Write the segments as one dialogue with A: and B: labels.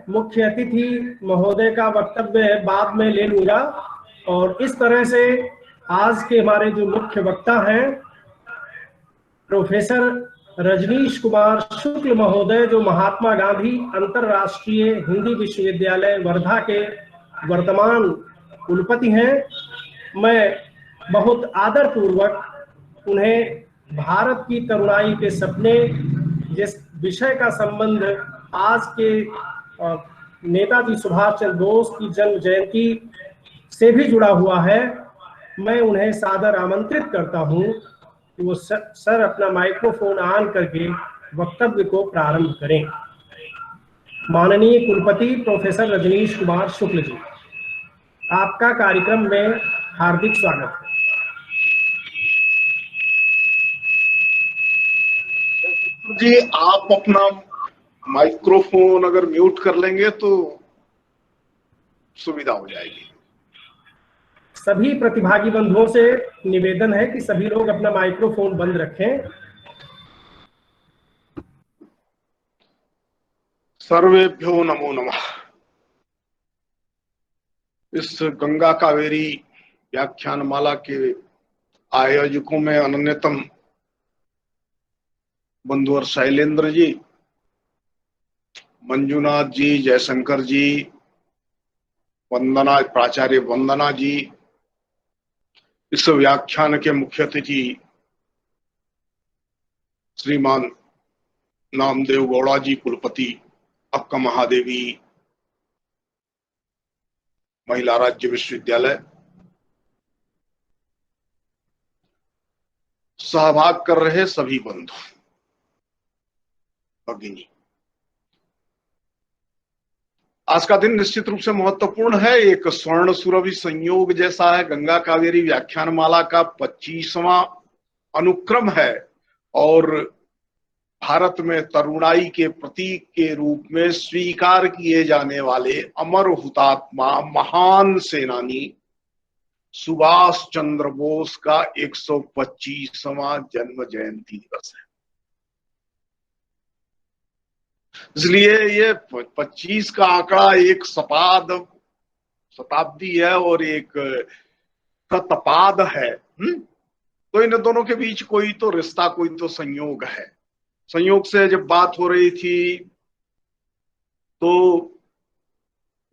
A: मुख्य अतिथि महोदय का वक्तव्य बाद में ले लूंगा। और इस तरह से आज के हमारे जो मुख्य वक्ता हैं प्रोफेसर रजनीश कुमार शुक्ल महोदय, जो महात्मा गांधी अंतर्राष्ट्रीय हिंदी विश्वविद्यालय वर्धा के वर्तमान कुलपति हैं, मैं बहुत आदरपूर्वक उन्हें भारत की तरुणाई के सपने, जिस विषय का संबंध आज के नेताजी सुभाष चंद्र बोस की जन्म जयंती से भी जुड़ा हुआ है, मैं उन्हें सादर आमंत्रित करता हूं कि वो सर अपना माइक्रोफोन ऑन करके वक्तव्य को प्रारंभ करें। माननीय कुलपति प्रोफेसर रजनीश कुमार शुक्ल जी, आपका कार्यक्रम में हार्दिक स्वागत है।
B: जी, आप अपना माइक्रोफोन अगर म्यूट कर लेंगे तो सुविधा हो जाएगी।
A: सभी प्रतिभागी बंधुओं से निवेदन है कि सभी लोग अपना माइक्रोफोन बंद रखें।
B: सर्वेभ्यो नमो नमः। इस गंगा कावेरी व्याख्यानमाला के आयोजकों में अन्यतम बंधुवर शैलेंद्र जी, मंजुनाथ जी, जयशंकर जी, वंदना, प्राचार्य वंदना जी, इस व्याख्यान के मुख्य अतिथि श्रीमान नामदेव गौड़ा जी, कुलपति अक्का महादेवी महिला राज्य विश्वविद्यालय, सहभाग कर रहे सभी बंधु भगिनी, आज का दिन निश्चित रूप से महत्वपूर्ण है। एक स्वर्ण सुरभि संयोग जैसा है। गंगा कावेरी व्याख्यानमाला का 25वां अनुक्रम है और भारत में तरुणाई के प्रतीक के रूप में स्वीकार किए जाने वाले अमर हुतात्मा महान सेनानी सुभाष चंद्र बोस का 125वां जन्म जयंती दिवस है। इसलिए ये 25 का आंकड़ा एक शताब्दी है और एक शतपाद है। तो इन दोनों के बीच कोई तो रिश्ता, कोई तो संयोग है। संयोग से जब बात हो रही थी तो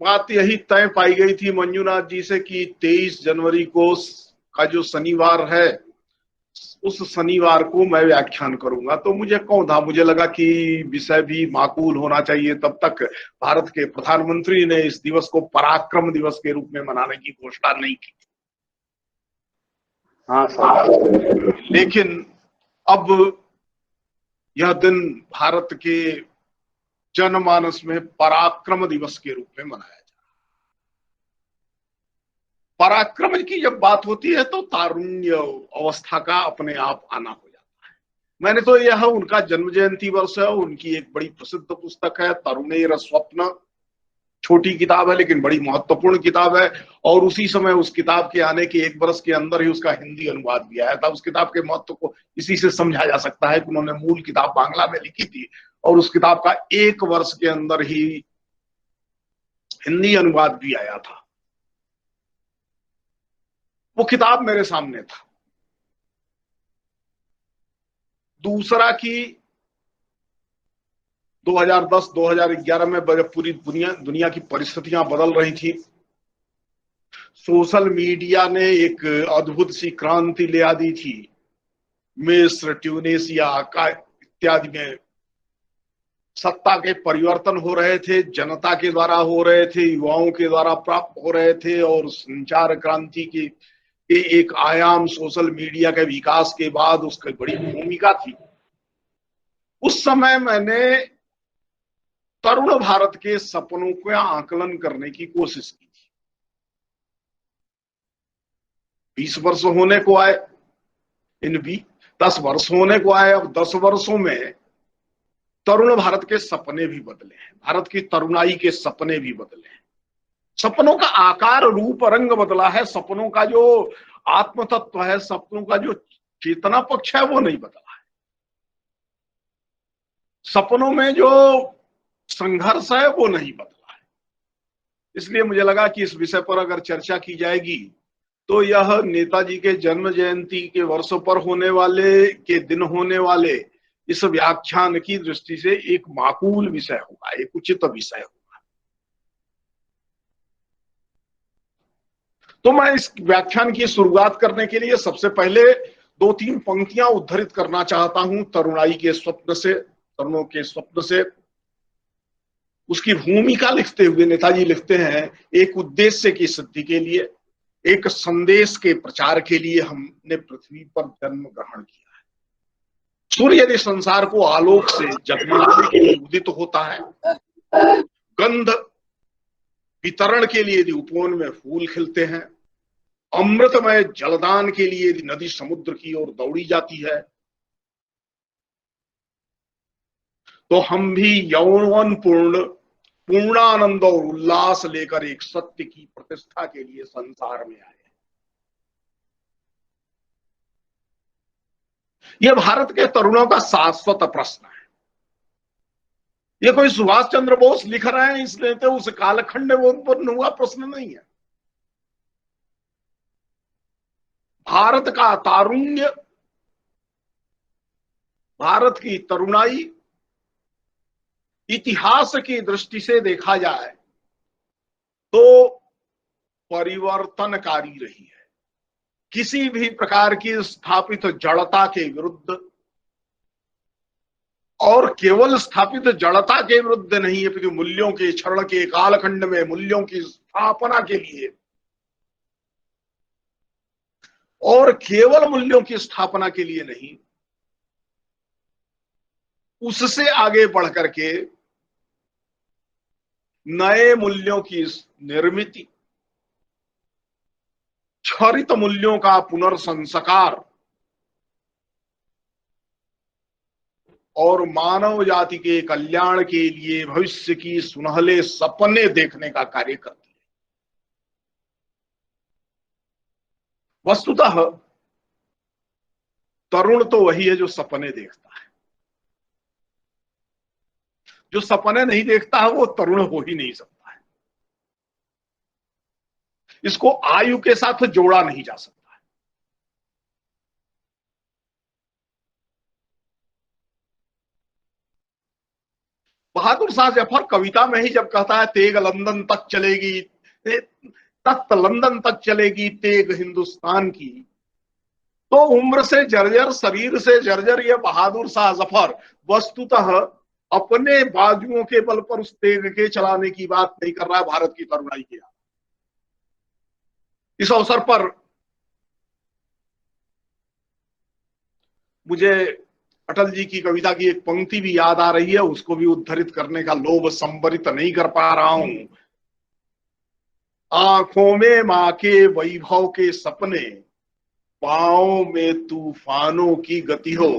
B: बात यही तय पाई गई थी मंजुनाथ जी से कि 23 जनवरी को का जो शनिवार है, उस शनिवार को मैं व्याख्यान करूंगा। तो मुझे कौन था, मुझे लगा कि विषय भी माकूल होना चाहिए। तब तक भारत के प्रधानमंत्री ने इस दिवस को पराक्रम दिवस के रूप में मनाने की घोषणा नहीं की। हाँ सर, लेकिन अब यह दिन भारत के जनमानस में पराक्रम दिवस के रूप में मनाया जा रहा है। पराक्रम की जब बात होती है तो तारुण्य अवस्था का अपने आप आना हो जाता है। मैंने तो यह उनका जन्म जयंती वर्ष है, उनकी एक बड़ी प्रसिद्ध पुस्तक है तरुणेर स्वप्न, छोटी किताब है लेकिन बड़ी महत्वपूर्ण किताब है। और उसी समय उस किताब के आने के 1 वर्ष के अंदर ही उसका हिंदी अनुवाद भी आया था। उस किताब के महत्व को इसी से समझा जा सकता है कि उन्होंने मूल किताब बांग्ला में लिखी थी और उस किताब का 1 वर्ष के अंदर ही हिंदी अनुवाद भी आया था। वो किताब मेरे सामने था। दूसरा कि 2010-2011 में पूरी दुनिया की परिस्थितियां बदल रही थी। सोशल मीडिया ने एक अद्भुत सी क्रांति ले आ दी थी। मिस्र, ट्यूनेशिया का इत्यादि में सत्ता के परिवर्तन हो रहे थे, जनता के द्वारा हो रहे थे, युवाओं के द्वारा प्राप्त हो रहे थे। और संचार क्रांति की एक आयाम सोशल मीडिया के विकास के बाद उसकी बड़ी भूमिका थी। उस समय मैंने तरुण भारत के सपनों का आकलन करने की कोशिश की थी। 20 वर्ष होने को आए, 10 वर्ष होने को आए। अब 10 वर्षों में तरुण भारत के सपने भी बदले हैं, भारत की तरुणाई के सपने भी बदले हैं। सपनों का आकार, रूप, रंग बदला है। सपनों का जो आत्म तत्व है, सपनों का जो चेतना पक्ष है, वो नहीं बदला है। सपनों में जो संघर्ष है वो नहीं बदला। इसलिए मुझे लगा कि इस विषय पर अगर चर्चा की जाएगी तो यह नेताजी के जन्म जयंती के वर्षों पर दिन होने वाले इस व्याख्यान की दृष्टि से एक माकूल विषय होगा, एक उचित विषय होगा। तो मैं इस व्याख्यान की शुरुआत करने के लिए सबसे पहले 2-3 पंक्तियां उद्धृत करना चाहता हूं तरुणाई के स्वप्न से, तरुणों के स्वप्न से। उसकी भूमिका लिखते हुए नेताजी लिखते हैं, एक उद्देश्य की सिद्धि के लिए, एक संदेश के प्रचार के लिए हमने पृथ्वी पर जन्म ग्रहण किया है। सूर्य यदि संसार को आलोक से जगमगाने के लिए उदित होता है, गंध वितरण के लिए यदि उपवन में फूल खिलते हैं, अमृतमय जलदान के लिए यदि नदी समुद्र की ओर दौड़ी जाती है, तो हम भी यौवन पूर्णानंद और उल्लास लेकर एक सत्य की प्रतिष्ठा के लिए संसार में आए। यह भारत के तरुणों का शाश्वत प्रश्न है। यह कोई सुभाष चंद्र बोस लिख रहे हैं इसलिए तो उस कालखंड में उत्पन्न हुआ प्रश्न नहीं है। भारत का तारुण्य, भारत की तरुणाई इतिहास की दृष्टि से देखा जाए तो परिवर्तनकारी रही है। किसी भी प्रकार की स्थापित जड़ता के विरुद्ध, और केवल स्थापित जड़ता के विरुद्ध नहीं है, क्योंकि मूल्यों के क्षरण के कालखंड में मूल्यों की स्थापना के लिए, और केवल मूल्यों की स्थापना के लिए नहीं, उससे आगे बढ़ करके नए मूल्यों की निर्मिति, क्षरित मूल्यों का पुनर्संस्कार और मानव जाति के कल्याण के लिए भविष्य की सुनहले सपने देखने का कार्य करती है। वस्तुतः तरुण तो वही है जो सपने देखता है। जो सपने नहीं देखता है वो तरुण हो ही नहीं सकता है। इसको आयु के साथ जोड़ा नहीं जा सकता है। बहादुर शाह जफर कविता में ही जब कहता है तेग लंदन तक चलेगी, तख्त लंदन तक चलेगी तेग हिंदुस्तान की, तो उम्र से जर्जर, शरीर से जर्जर यह बहादुर शाह जफर वस्तुतः अपने बाजुओं के बल पर उस तेग के चलाने की बात नहीं कर रहा है, भारत की तरुणाई की। इस अवसर पर मुझे अटल जी की कविता की एक पंक्ति भी याद आ रही है, उसको भी उद्धृत करने का लोभ संवरित नहीं कर पा रहा हूं। आंखों में मां के वैभव के सपने, पांव में तूफानों की गति हो,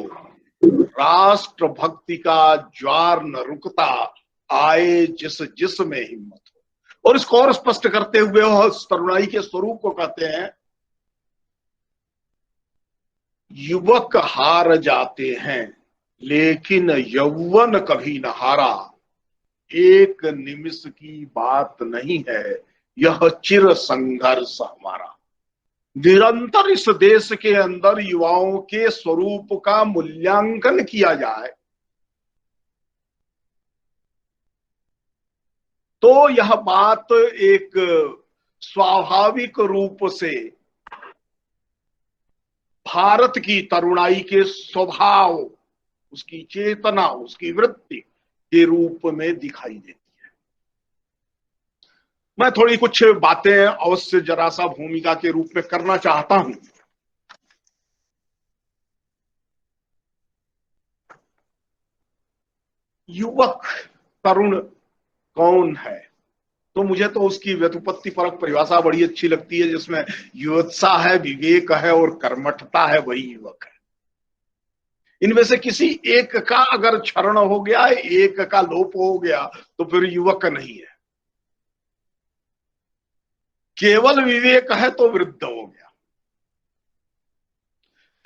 B: राष्ट्र भक्ति का ज्वार न रुकता, आए जिस जिस में हिम्मत हो। और इसको और स्पष्ट करते हुए वह तरुणाई के स्वरूप को कहते हैं, युवक हार जाते हैं लेकिन यौवन कभी न हारा, एक निमिष की बात नहीं है यह चिर संघर्ष हमारा। निरंतर इस देश के अंदर युवाओं के स्वरूप का मूल्यांकन किया जाए तो यह बात एक स्वाभाविक रूप से भारत की तरुणाई के स्वभाव, उसकी चेतना, उसकी वृत्ति के रूप में दिखाई देती है। मैं थोड़ी कुछ बातें अवश्य जरा सा भूमिका के रूप में करना चाहता हूं। युवक तरुण कौन है? तो मुझे तो उसकी व्युत्पत्ति परक परिभाषा बड़ी अच्छी लगती है, जिसमें युवत्सा है, विवेक है और कर्मठता है, वही युवक है। इनमें से किसी एक का अगर क्षरण हो गया, एक का लोप हो गया, तो फिर युवक नहीं है। केवल विवेक है तो वृद्ध हो गया,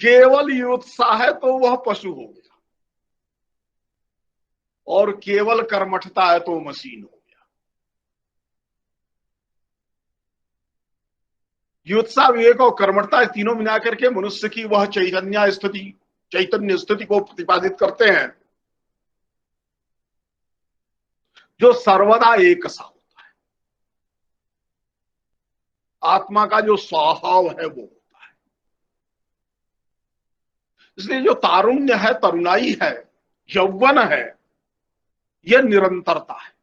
B: केवल युवत्सा है तो वह पशु हो गया, और केवल कर्मठता है तो मशीन हो गया। युत्साह, विवेक और कर्मठता, तीनों मिला करके मनुष्य की वह चैतन्य स्थिति को प्रतिपादित करते हैं जो सर्वदा एक सा होता है। आत्मा का जो स्वभाव है वो होता है। इसलिए जो तारुण्य है, तरुणाई है, यौवन है, यह निरंतरता है।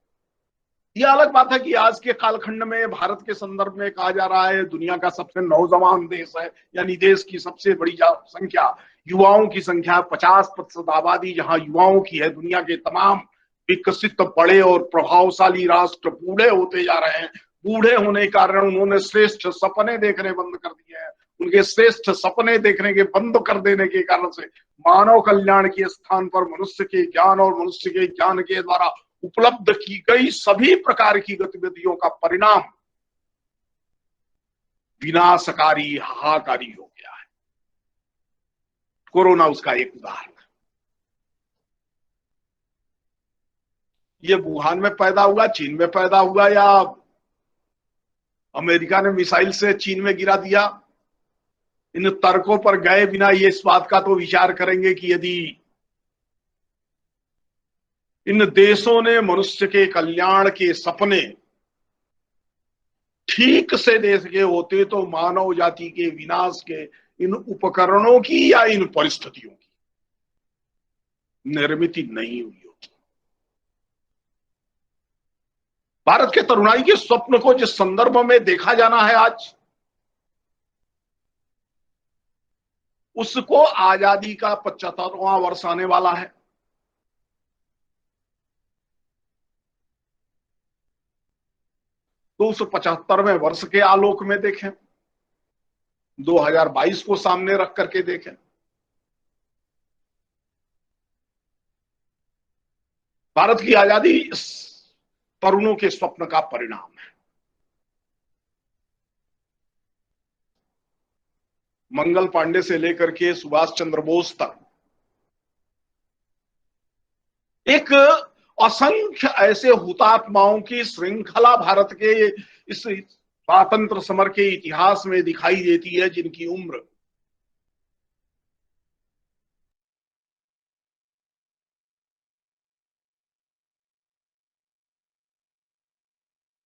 B: यह अलग बात है कि आज के कालखंड में भारत के संदर्भ में कहा जा रहा है दुनिया का सबसे नौजवान देश है, यानी देश की सबसे बड़ी संख्या, युवाओं की संख्या 50% आबादी जहां युवाओं की है। दुनिया के तमाम विकसित, बड़े और प्रभावशाली राष्ट्र बूढ़े होते जा रहे हैं। बूढ़े होने के कारण उन्होंने श्रेष्ठ सपने देखने बंद कर दिए हैं। उनके श्रेष्ठ सपने देखने के बंद कर देने के कारण से मानव कल्याण के स्थान पर मनुष्य के ज्ञान और मनुष्य के ज्ञान के द्वारा उपलब्ध की गई सभी प्रकार की गतिविधियों का परिणाम विनाशकारी, हाहाकारी हो गया है। कोरोना उसका एक उदाहरण है। ये वुहान में पैदा हुआ, चीन में पैदा हुआ, या अमेरिका ने मिसाइल से चीन में गिरा दिया, इन तर्कों पर गए बिना ये इस बात का तो विचार करेंगे कि यदि इन देशों ने मनुष्य के कल्याण के सपने ठीक से देख के होते तो मानव जाति के विनाश के इन उपकरणों की या इन परिस्थितियों की निर्मित नहीं हुई होती। भारत के तरुणाई के स्वप्न को जिस संदर्भ में देखा जाना है आज, उसको आजादी का 75वां वर्ष आने वाला है। तो उस 75वें वर्ष के आलोक में देखें, 2022 को सामने रख करके देखें। भारत की आजादी इस तरुणों के स्वप्न का परिणाम है। मंगल पांडे से लेकर के सुभाष चंद्र बोस तक एक असंख्य ऐसे हुतात्माओं की श्रृंखला भारत के इस स्वातंत्र समर के इतिहास में दिखाई देती है, जिनकी उम्र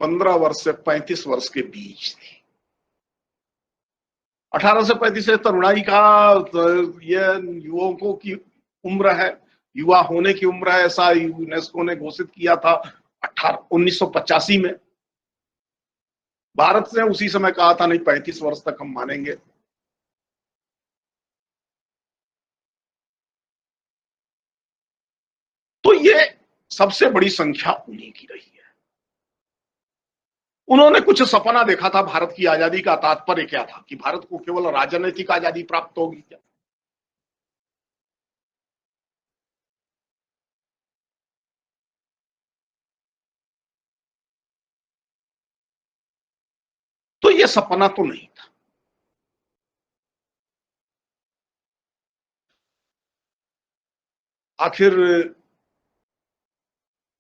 B: 15 वर्ष से 35 वर्ष के बीच थी। 18 से 35 तरुणाई का यह युवकों की उम्र है, युवा होने की उम्र है, ऐसा यूनेस्को ने घोषित किया था 1985 में। भारत ने उसी समय कहा था नहीं, 35 वर्ष तक हम मानेंगे। तो ये सबसे बड़ी संख्या उन्हीं की रही है। उन्होंने कुछ सपना देखा था। भारत की आजादी का तात्पर्य क्या था कि भारत को केवल राजनीतिक आजादी प्राप्त होगी क्या? तो यह सपना तो नहीं था। आखिर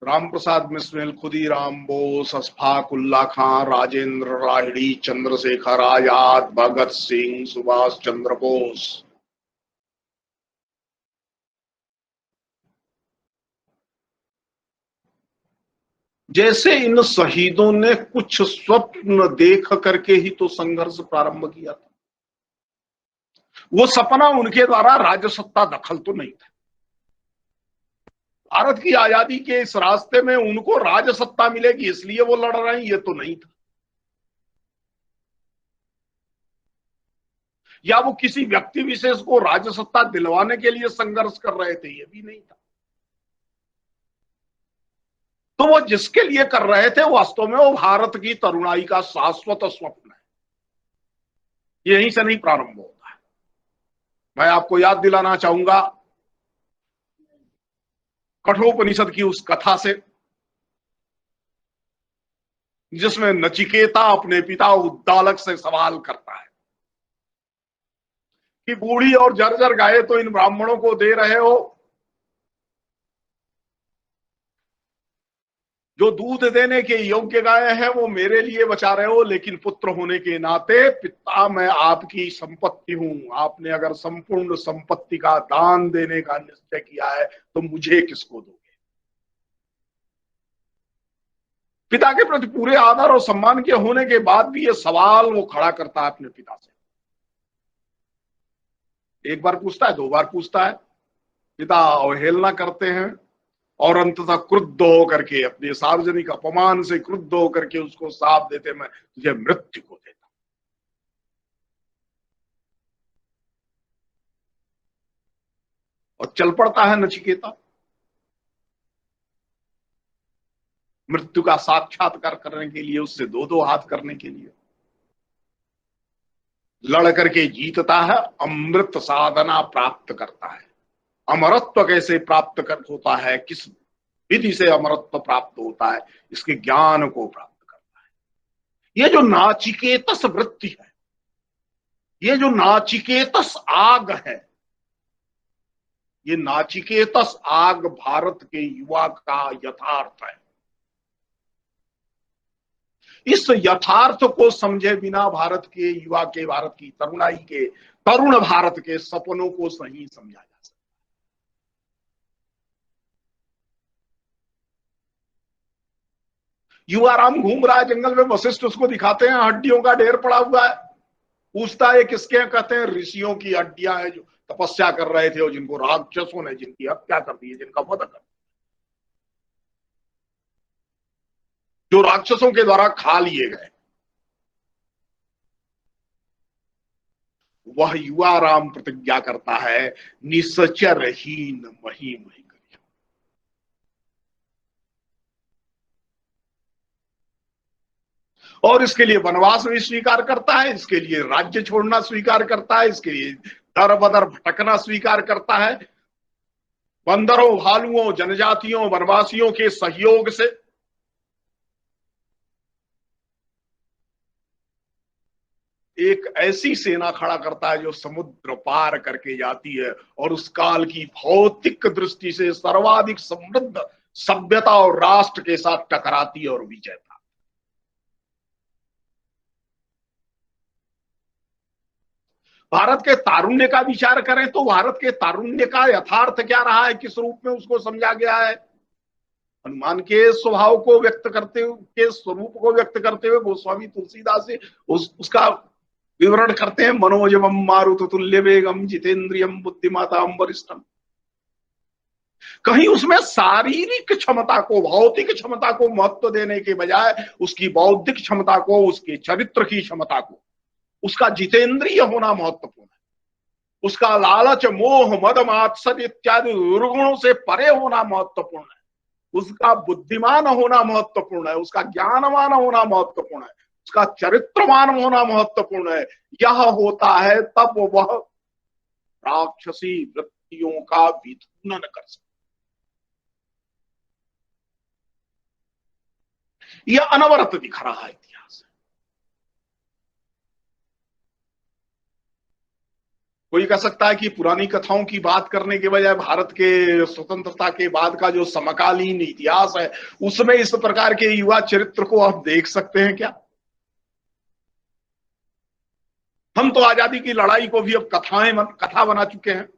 B: राम प्रसाद बिस्मिल, खुदीराम बोस, अशफाक उल्ला खां, राजेंद्र राहिड़ी, चंद्रशेखर आजाद, भगत सिंह, सुभाष चंद्र बोस, जैसे इन शहीदों ने कुछ स्वप्न देख करके ही तो संघर्ष प्रारंभ किया था। वो सपना उनके द्वारा राज्य सत्ता दखल तो नहीं था। भारत की आजादी के इस रास्ते में उनको राज्य सत्ता मिलेगी इसलिए वो लड़ रहे हैं, ये तो नहीं था। या वो किसी व्यक्ति विशेष को राज्य सत्ता दिलवाने के लिए संघर्ष कर रहे थे, ये भी नहीं था। तो वो जिसके लिए कर रहे थे वास्तव में वो भारत की तरुणाई का शाश्वत स्वप्न है। यहीं से नहीं प्रारंभ होता है। मैं आपको याद दिलाना चाहूंगा कठोपनिषद की उस कथा से, जिसमें नचिकेता अपने पिता उद्दालक से सवाल करता है कि बूढ़ी और जर्जर गाय तो इन ब्राह्मणों को दे रहे हो, जो दूध देने के योग्य गाय है वो मेरे लिए बचा रहे हो, लेकिन पुत्र होने के नाते पिता मैं आपकी संपत्ति हूं, आपने अगर संपूर्ण संपत्ति का दान देने का निश्चय किया है तो मुझे किसको दोगे। पिता के प्रति पूरे आदर और सम्मान के होने के बाद भी ये सवाल वो खड़ा करता है अपने पिता से। एक बार पूछता है, दो बार पूछता है, पिता अवहेलना करते हैं और अंततः क्रुद्ध होकर के, अपने सार्वजनिक अपमान से क्रुद्ध होकर के उसको साप देते, मैं तुझे मृत्यु को देता। और चल पड़ता है नचिकेता मृत्यु का साक्षात्कार करने के लिए, उससे दो दो हाथ करने के लिए। लड़ करके जीतता है, अमृत साधना प्राप्त करता है। अमरत्व कैसे प्राप्त कर होता है, किस विधि से अमरत्व प्राप्त होता है, इसके ज्ञान को प्राप्त करता है। ये जो नाचिकेतस वृत्ति है, ये जो नाचिकेतस आग है, ये नाचिकेतस आग भारत के युवा का यथार्थ है। इस यथार्थ को समझे बिना भारत के युवा के, भारत की तरुणाई के, तरुण भारत के सपनों को सही समझा जा सकता। युवा राम घूम रहा है जंगल में, वशिष्ठ उसको दिखाते हैं हड्डियों का ढेर पड़ा हुआ है। पूछता है किसके हैं, कहते हैं ऋषियों की हड्डियां हैं जो तपस्या कर रहे थे और जिनको राक्षसों ने जिनकी हत्या कर दी है, जिनका वध कर, जो राक्षसों के द्वारा खा लिए गए। वह युवा राम प्रतिज्ञा करता है, निश्चरहीन मही मही करियो। और इसके लिए वनवास भी स्वीकार करता है, इसके लिए राज्य छोड़ना स्वीकार करता है, इसके लिए दर बदर भटकना स्वीकार करता है। बंदरों, भालुओं, जनजातियों, वनवासियों के सहयोग से एक ऐसी सेना खड़ा करता है जो समुद्र पार करके जाती है और उस काल की भौतिक दृष्टि से सर्वाधिक समृद्ध सभ्यता और राष्ट्र के साथ टकराती है और विजय पाती। भारत के तारुण्य का विचार करें तो भारत के तारुण्य का यथार्थ क्या रहा है, किस रूप में उसको समझा गया है। हनुमान के स्वभाव को व्यक्त करते हुए, के स्वरूप को व्यक्त करते हुए गोस्वामी तुलसीदास उसका विवरण करते हैं, मनोजवम मारुत तुल्य वेगम जितेंद्रियम बुद्धिमताम वरिष्ठम। कहीं उसमें शारीरिक क्षमता को, भौतिक क्षमता को महत्व देने के बजाय उसकी बौद्धिक क्षमता को, उसके चरित्र की क्षमता को, उसका जितेंद्रिय होना महत्वपूर्ण है, उसका लालच मोह मद मात्सर्य इत्यादि दुर्गुणों से परे होना महत्वपूर्ण है, उसका बुद्धिमान होना महत्वपूर्ण है, उसका ज्ञानवान होना महत्वपूर्ण है, उसका चरित्रवान होना महत्वपूर्ण है। यह होता है तब वह राक्षसी वृत्तियों का विधूनन कर सकता। यह अनवरत दिख रहा है इतिहास। कोई कह सकता है कि पुरानी कथाओं की बात करने के बजाय भारत के स्वतंत्रता के बाद का जो समकालीन इतिहास है उसमें इस प्रकार के युवा चरित्र को आप देख सकते हैं क्या? हम तो आजादी की लड़ाई को भी अब कथा बना चुके हैं।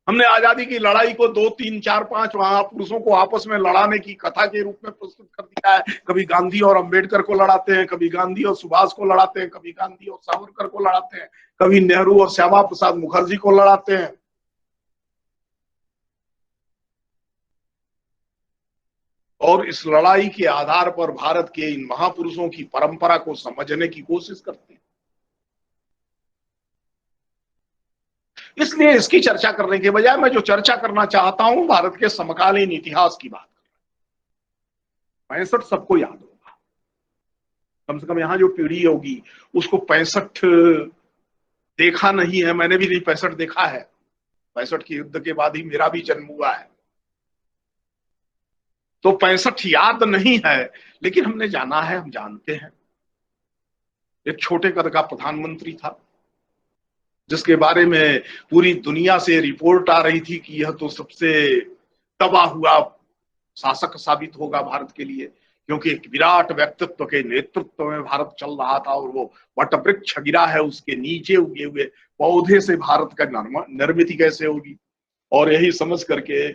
B: हमने आजादी की लड़ाई को 2, 3, 4, 5 महापुरुषों को आपस में लड़ाने की कथा के रूप में प्रस्तुत कर दिया है। कभी गांधी और अंबेडकर को लड़ाते हैं, कभी गांधी और सुभाष को लड़ाते हैं, कभी गांधी और सावरकर को लड़ाते हैं, कभी नेहरू और श्यामा प्रसाद मुखर्जी को लड़ाते हैं। और इस लड़ाई के आधार पर भारत के इन महापुरुषों की परंपरा को समझने की कोशिश करते हैं। इसलिए इसकी चर्चा करने के बजाय मैं जो चर्चा करना चाहता हूं भारत के समकालीन इतिहास की बात कर रहा हूं। 65 सबको याद होगा, कम से कम यहां जो पीढ़ी होगी उसको 65 देखा नहीं है। मैंने भी नहीं 65 देखा है। 65 के युद्ध के बाद ही मेरा भी जन्म हुआ है, तो 65 याद नहीं है, लेकिन हमने जाना है, हम जानते हैं। एक छोटे कद का प्रधानमंत्री था जिसके बारे में पूरी दुनिया से रिपोर्ट आ रही थी कि यह तो सबसे दबा हुआ शासक साबित होगा भारत के लिए, क्योंकि एक विराट व्यक्तित्व के नेतृत्व में भारत चल रहा था और वो वटवृक्ष गिरा है, उसके नीचे उगे हुए पौधे से भारत का निर्मित कैसे होगी। और यही समझ करके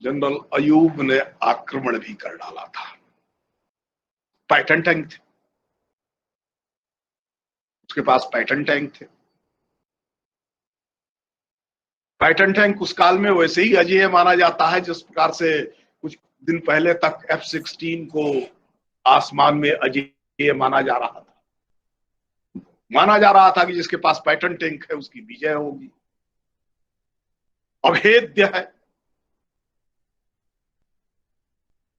B: जनरल अयूब ने आक्रमण भी कर डाला था। पैटर्न टैंक थे उसके पास, पैटर्न टैंक थे। पैटर्न टैंक उस काल में वैसे ही अजेय माना जाता है जिस प्रकार से कुछ दिन पहले तक F-16 को आसमान में अजेय माना जा रहा था। माना जा रहा था कि जिसके पास पैटर्न टैंक है उसकी विजय होगी। अभेद्य है।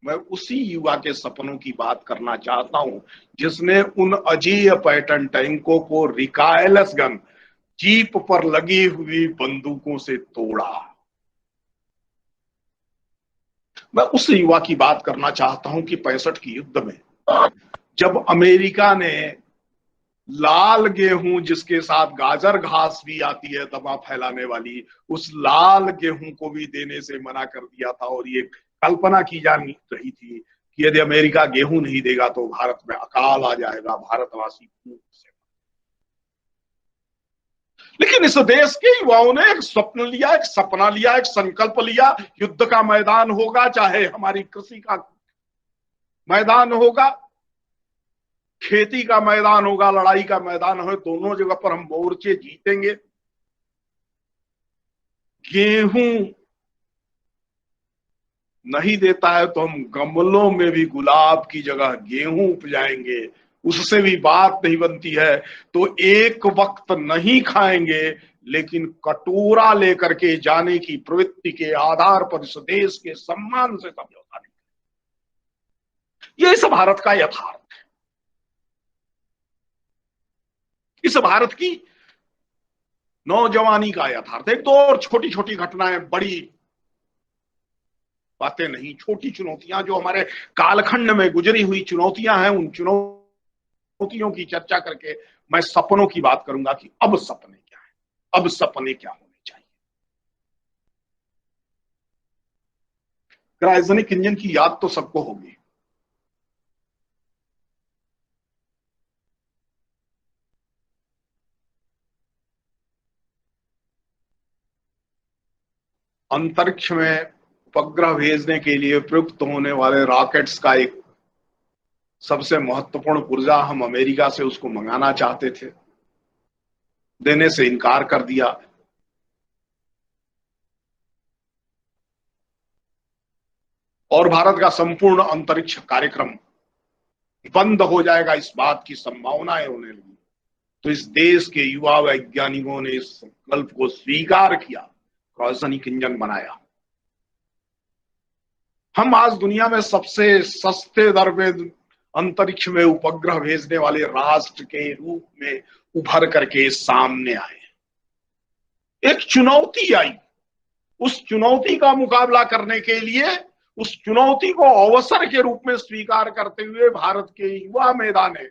B: मैं उसी युवा के सपनों की बात करना चाहता हूं जिसने उन अजेय पैटर्न टैंकों को रिकायलस गन, जीप पर लगी हुई बंदूकों से तोड़ा। मैं उस युवा की बात करना चाहता हूं कि 65 की युद्ध में जब अमेरिका ने लाल गेहूं, जिसके साथ गाजर घास भी आती है दवा फैलाने वाली, उस लाल गेहूं को भी देने से मना कर दिया था। और ये कल्पना की जा रही थी कि यदि अमेरिका गेहूं नहीं देगा तो भारत में अकाल आ जाएगा, भारतवासी भूख से। लेकिन इस देश के युवाओं ने एक स्वप्न लिया, एक सपना लिया, एक संकल्प लिया। युद्ध का मैदान होगा, चाहे हमारी कृषि का मैदान होगा, खेती का मैदान होगा, लड़ाई का मैदान हो, दोनों जगह पर हम मोर्चे जीतेंगे। गेहूं नहीं देता है तो हम गमलों में भी गुलाब की जगह गेहूं उपजाएंगे, उससे भी बात नहीं बनती है तो एक वक्त नहीं खाएंगे, लेकिन कटोरा लेकर के जाने की प्रवृत्ति के आधार पर इस देश के सम्मान से समझौता नहीं। ये इस भारत का यथार्थ है, इस भारत की नौजवानी का यथार्थ। एक दो और छोटी छोटी घटनाएं, बड़ी बातें नहीं, छोटी चुनौतियां जो हमारे कालखंड में गुजरी हुई चुनौतियां हैं, उन चुनौतियों की चर्चा करके मैं सपनों की बात करूंगा कि अब सपने क्या है, अब सपने क्या होने चाहिए। क्रायोजेनिक इंजन की याद तो सबको होगी। अंतरिक्ष में उपग्रह भेजने के लिए प्रयुक्त होने वाले रॉकेट्स का एक सबसे महत्वपूर्ण पुर्जा हम अमेरिका से उसको मंगाना चाहते थे, देने से इनकार कर दिया। और भारत का संपूर्ण अंतरिक्ष कार्यक्रम बंद हो जाएगा, इस बात की संभावनाएं होने लगी। तो इस देश के युवा वैज्ञानिकों ने इस संकल्प को स्वीकार किया, क्रायोजेनिक इंजन बनाया। हम आज दुनिया में सबसे सस्ते दर पे अंतरिक्ष में उपग्रह भेजने वाले राष्ट्र के रूप में उभर करके सामने आए। एक चुनौती आई, उस चुनौती का मुकाबला करने के लिए, उस चुनौती को अवसर के रूप में स्वीकार करते हुए भारत के युवा मैदान ने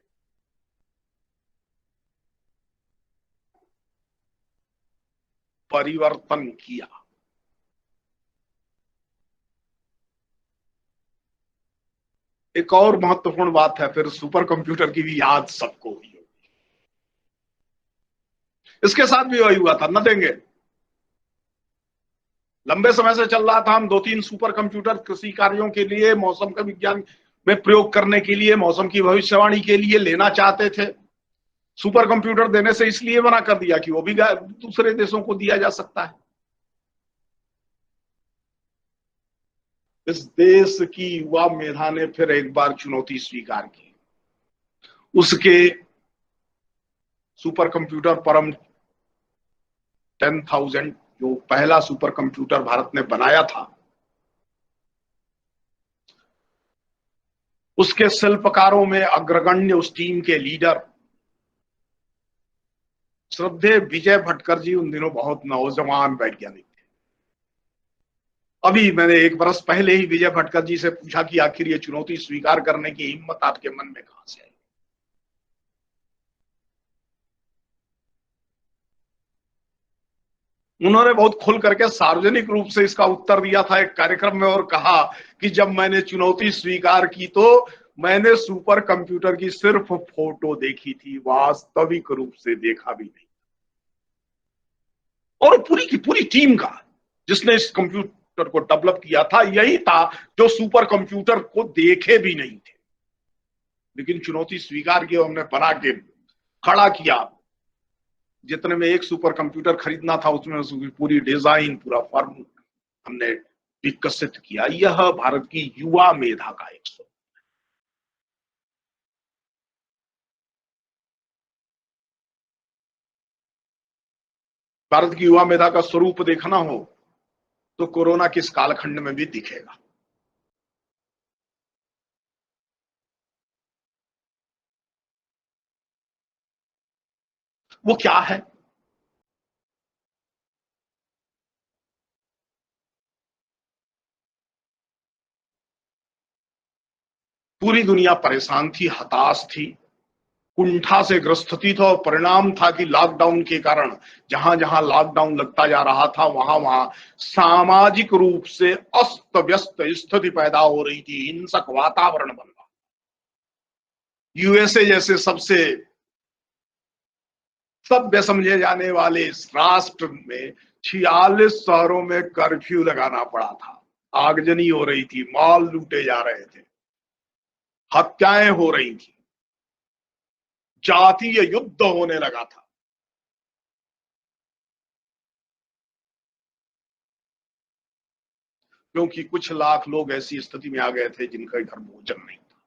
B: परिवर्तन किया। एक और महत्वपूर्ण बात है, फिर सुपर कंप्यूटर की भी याद सबको हुई होगी। इसके साथ भी वही हुआ था, न देंगे। लंबे समय से चल रहा था, हम 2-3 सुपर कंप्यूटर कृषि कार्यों के लिए, मौसम का विज्ञान में प्रयोग करने के लिए, मौसम की भविष्यवाणी के लिए लेना चाहते थे। सुपर कंप्यूटर देने से इसलिए मना कर दिया कि वो भी दूसरे देशों को दिया जा सकता है। इस देश की युवा मेधा ने फिर एक बार चुनौती स्वीकार की। उसके सुपर कंप्यूटर परम 10,000 जो पहला सुपर कंप्यूटर भारत ने बनाया था, उसके शिल्पकारों में अग्रगण्य, उस टीम के लीडर श्रद्धेय विजय भटकर जी उन दिनों बहुत नौजवान वैज्ञानिक थे। अभी मैंने 1 बरस पहले ही विजय भटकर जी से पूछा कि आखिर ये चुनौती स्वीकार करने की हिम्मत आपके मन में कहां से आई। उन्होंने बहुत खुल करके सार्वजनिक रूप से इसका उत्तर दिया था एक कार्यक्रम में और कहा कि जब मैंने चुनौती स्वीकार की तो मैंने सुपर कंप्यूटर की सिर्फ फोटो देखी थी, वास्तविक रूप से देखा भी नहीं। और पूरी की पूरी टीम का जिसने इस कंप्यूटर को डेवलप किया था यही था जो सुपर कंप्यूटर को देखे भी नहीं थे, लेकिन चुनौती स्वीकार की, हमने बना के खड़ा किया। जितने में एक सुपर कंप्यूटर खरीदना था उसमें उसकी पूरी डिजाइन, पूरा फॉर्म हमने विकसित किया। यह भारत की युवा मेधा का एक स्वरूप। भारत की युवा मेधा का स्वरूप देखना हो तो कोरोना के इस कालखंड में भी दिखेगा। वो क्या है? पूरी दुनिया परेशान थी, हताश थी, कुंठा से ग्रस्त थी। तो परिणाम था कि लॉकडाउन के कारण जहां जहां लॉकडाउन लगता जा रहा था वहां वहां सामाजिक रूप से अस्त व्यस्त स्थिति पैदा हो रही थी, हिंसक वातावरण बन रहा। यूएसए जैसे सबसे सभ्य समझे जाने वाले इस राष्ट्र में 46 शहरों में कर्फ्यू लगाना पड़ा था। आगजनी हो रही थी, मॉल लूटे जा रहे थे, हत्याएं हो रही थी, जातीय युद्ध होने लगा था। क्योंकि कुछ लाख लोग ऐसी स्थिति में आ गए थे जिनका घर भोजन नहीं था।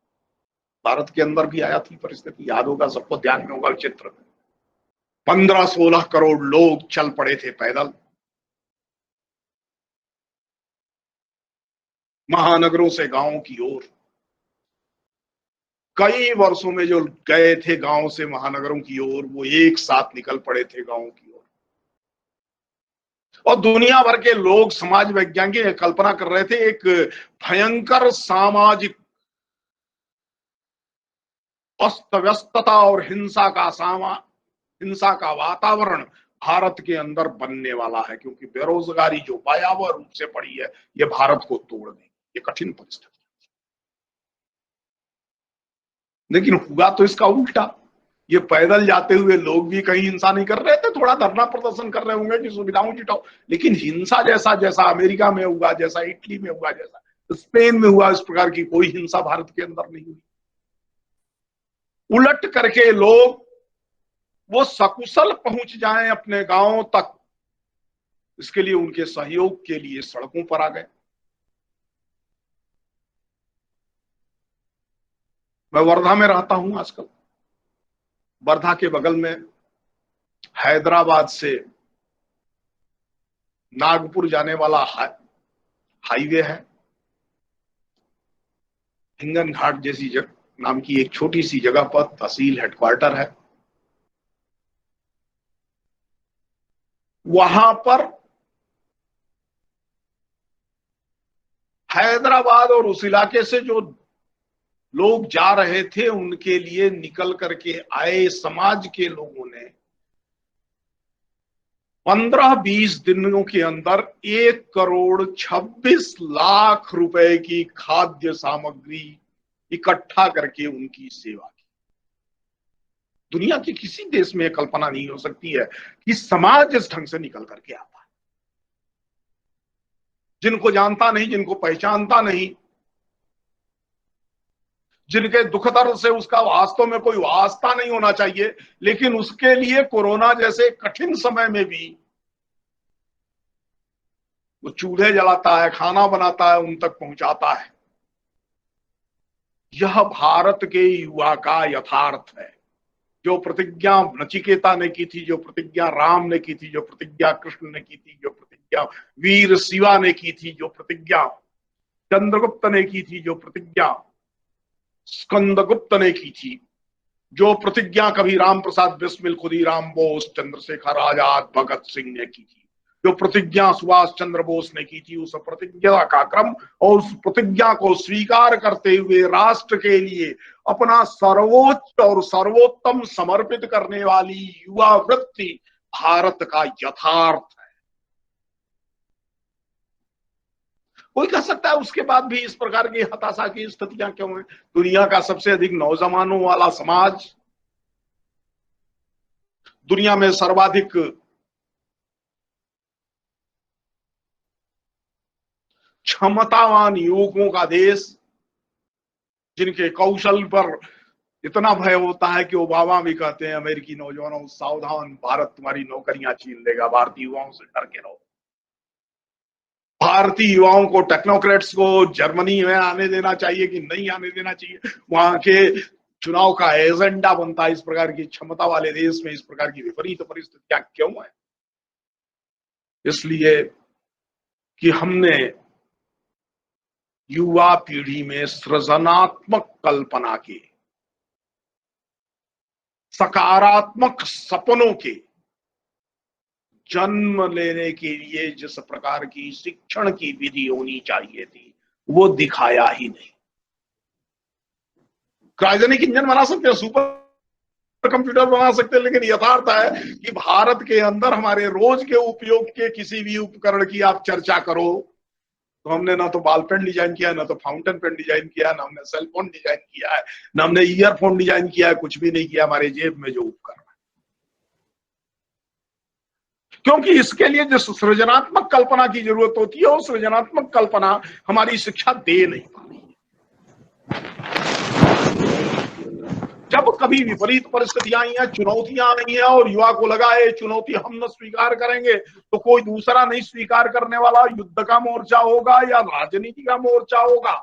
B: भारत के अंदर भी आया थी परिस्थिति, याद होगा सबको, ध्यान में होगा चित्र। 15-16 करोड़ लोग चल पड़े थे पैदल महानगरों से गांवों की ओर। कई वर्षों में जो गए थे गांव से महानगरों की ओर वो एक साथ निकल पड़े थे गांवों की ओर। और दुनिया भर के लोग, समाज वैज्ञानिक कल्पना कर रहे थे एक भयंकर सामाजिक अस्त व्यस्तता और हिंसा का वातावरण भारत के अंदर बनने वाला है, क्योंकि बेरोजगारी जो भयावह रूप से पड़ी है ये भारत को तोड़ देगी। ये कठिन परिस्थिति, लेकिन हुआ तो इसका उल्टा। ये पैदल जाते हुए लोग भी कहीं हिंसा नहीं कर रहे थे, थोड़ा धरना प्रदर्शन कर रहे होंगे कि सुविधाओं जुटाओ, लेकिन हिंसा जैसा जैसा अमेरिका में हुआ, जैसा इटली में हुआ, जैसा स्पेन में हुआ, इस प्रकार की कोई हिंसा भारत के अंदर नहीं हुई। उलट करके लोग वो सकुशल पहुंच जाएं अपने गांवों तक, इसके लिए उनके सहयोग के लिए सड़कों पर आ गए। मैं वर्धा में रहता हूं आजकल। वर्धा के बगल में हैदराबाद से नागपुर जाने वाला हाईवे है। हिंगन घाट जैसी नाम की एक छोटी सी जगह पर तहसील हेडक्वार्टर है। वहां पर हैदराबाद और उस इलाके से जो लोग जा रहे थे उनके लिए निकल करके आए समाज के लोगों ने 15-20 दिनों के अंदर 1,26,00,000 रुपए की खाद्य सामग्री इकट्ठा करके उनकी सेवा की। दुनिया के किसी देश में कल्पना नहीं हो सकती है कि समाज इस ढंग से निकल करके आता है। जिनको जानता नहीं, जिनको पहचानता नहीं, जिनके दुख दर्द से उसका वास्तव में कोई वास्ता नहीं होना चाहिए, लेकिन उसके लिए कोरोना जैसे कठिन समय में भी वो चूल्हे जलाता है, खाना बनाता है, उन तक पहुंचाता है। यह भारत के युवा का यथार्थ है। जो प्रतिज्ञा नचिकेता ने की थी, जो प्रतिज्ञा राम ने की थी, जो प्रतिज्ञा कृष्ण ने की थी, जो प्रतिज्ञा वीर शिवा ने की थी, जो प्रतिज्ञा चंद्रगुप्त ने की थी, जो प्रतिज्ञा स्कंदगुप्त ने की थी, जो प्रतिज्ञा कभी राम प्रसाद बिस्मिल, खुदीराम बोस, चंद्रशेखर आजाद, भगत सिंह ने की थी, जो प्रतिज्ञा सुभाष चंद्र बोस ने की थी, उस प्रतिज्ञा का क्रम और उस प्रतिज्ञा को स्वीकार करते हुए राष्ट्र के लिए अपना सर्वोच्च और सर्वोत्तम समर्पित करने वाली युवा वृत्ति भारत का यथार्थ है। कोई कह सकता है उसके बाद भी इस प्रकार की हताशा की स्थितियां क्यों हैं? दुनिया का सबसे अधिक नौजवानों वाला समाज, दुनिया में सर्वाधिक क्षमतावान युवकों का देश, जिनके कौशल पर इतना भय होता है कि ओबामा भी कहते हैं अमेरिकी नौजवानों सावधान, भारत तुम्हारी नौकरियां छीन लेगा, भारतीय युवाओं से डर के रहो। भारतीय युवाओं को, टेक्नोक्रेट्स को जर्मनी में आने देना चाहिए कि नहीं आने देना चाहिए? वहां के चुनाव का एजेंडा बनता है इस प्रकार की क्षमता वाले देश में इस प्रकार की विपरीत परिस्थितियां क्यों है? इसलिए कि हमने युवा पीढ़ी में सृजनात्मक कल्पना के, सकारात्मक सपनों के जन्म लेने के लिए जिस प्रकार की शिक्षण की विधि होनी चाहिए थी वो दिखाया ही नहीं। क्रायोजेनिक इंजन बना सकते हैं, सुपर कंप्यूटर बना सकते हैं, लेकिन यथार्थ है कि भारत के अंदर हमारे रोज के उपयोग के किसी भी उपकरण की आप चर्चा करो तो हमने ना तो बॉल पेन डिजाइन किया, ना तो फाउंटेन पेन डिजाइन किया, ना हमने सेल फोन डिजाइन किया है, ना हमने ईयरफोन डिजाइन किया है, कुछ भी नहीं किया हमारे जेब में जो उपकरण। क्योंकि इसके लिए जो सृजनात्मक कल्पना की जरूरत होती है वो सृजनात्मक कल्पना हमारी शिक्षा दे नहीं पा रही। जब कभी विपरीत परिस्थितियां आई हैं, चुनौतियां आई हैं और युवा को लगा है चुनौती हम न स्वीकार करेंगे तो कोई दूसरा नहीं स्वीकार करने वाला, युद्ध का मोर्चा होगा या राजनीति का मोर्चा होगा,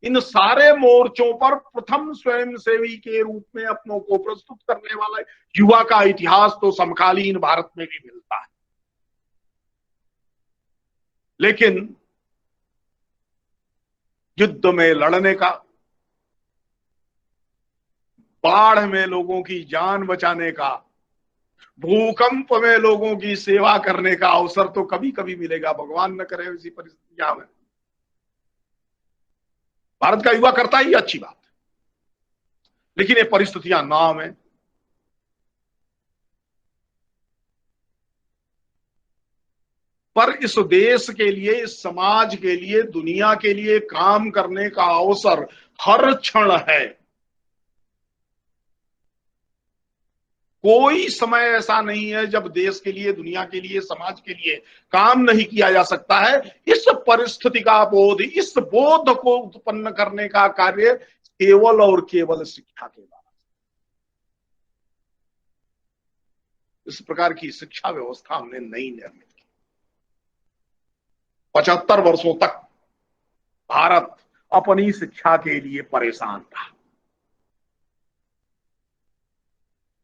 B: इन सारे मोर्चों पर प्रथम स्वयंसेवी के रूप में अपनों को प्रस्तुत करने वाला युवा का इतिहास तो समकालीन भारत में भी मिलता है। लेकिन युद्ध में लड़ने का, बाढ़ में लोगों की जान बचाने का, भूकंप में लोगों की सेवा करने का अवसर तो कभी कभी मिलेगा, भगवान न करे इसी परिस्थितियां में। भारत का युवा करता ही अच्छी बात है, लेकिन ये परिस्थितियां ना में पर इस देश के लिए, इस समाज के लिए, दुनिया के लिए काम करने का अवसर हर क्षण है। कोई समय ऐसा नहीं है जब देश के लिए, दुनिया के लिए, समाज के लिए काम नहीं किया जा सकता है। इस परिस्थिति का बोध, इस बोध को उत्पन्न करने का कार्य केवल और केवल शिक्षा के द्वारा। इस प्रकार की शिक्षा व्यवस्था हमने नई निर्मित की। 75 वर्षों तक भारत अपनी शिक्षा के लिए परेशान था।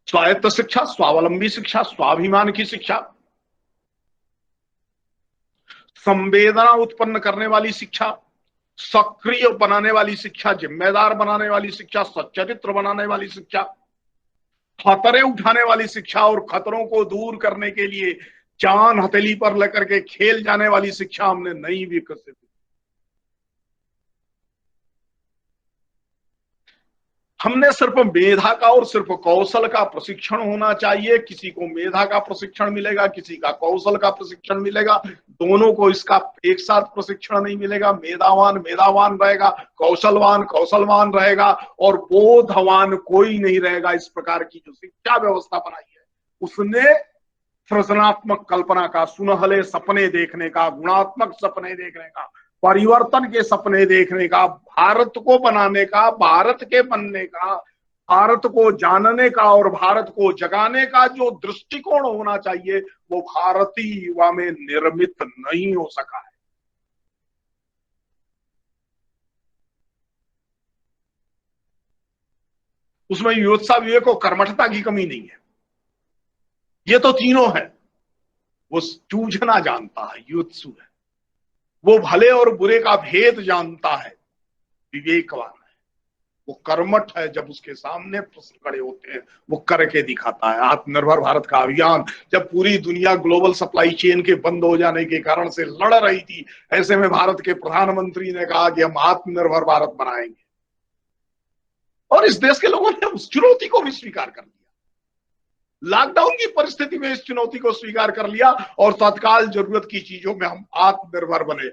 B: स्वायत्त शिक्षा, स्वावलंबी शिक्षा, स्वाभिमान की शिक्षा, संवेदना उत्पन्न करने वाली शिक्षा, सक्रिय बनाने वाली शिक्षा, जिम्मेदार बनाने वाली शिक्षा, सच्चरित्र बनाने वाली शिक्षा, खतरे उठाने वाली शिक्षा और खतरों को दूर करने के लिए जान हथेली पर लेकर के खेल जाने वाली शिक्षा हमने नई विकसित। हमने सिर्फ मेधा का और सिर्फ कौशल का प्रशिक्षण होना चाहिए। किसी को मेधा का प्रशिक्षण मिलेगा, किसी का कौशल का प्रशिक्षण मिलेगा, दोनों को इसका एक साथ प्रशिक्षण नहीं मिलेगा। मेधावान मेधावान रहेगा, कौशलवान कौशलवान रहेगा और बोधवान कोई नहीं रहेगा। इस प्रकार की जो शिक्षा व्यवस्था बनाई है उसने सृजनात्मक कल्पना का, सुनहले सपने देखने का, गुणात्मक सपने देखने का, परिवर्तन के सपने देखने का, भारत को बनाने का, भारत के बनने का, भारत को जानने का और भारत को जगाने का जो दृष्टिकोण होना चाहिए वो भारतीय युवा में निर्मित नहीं हो सका है। उसमें युत्सा, विवेक और कर्मठता की कमी नहीं है, ये तो तीनों है। वो जूझना जानता है, युत्सु है, वो भले और बुरे का भेद जानता है, विवेकवान है, वो कर्मठ है, जब उसके सामने प्रश्न खड़े होते हैं वो करके दिखाता है। आत्मनिर्भर भारत का अभियान जब पूरी दुनिया ग्लोबल सप्लाई चेन के बंद हो जाने के कारण से लड़ रही थी, ऐसे में भारत के प्रधानमंत्री ने कहा कि हम आत्मनिर्भर भारत बनाएंगे और इस देश के लोगों ने उस चुनौती को भी स्वीकार कर लिया। लॉकडाउन की परिस्थिति में इस चुनौती को स्वीकार कर लिया और तत्काल जरूरत की चीजों में हम आत्मनिर्भर बने।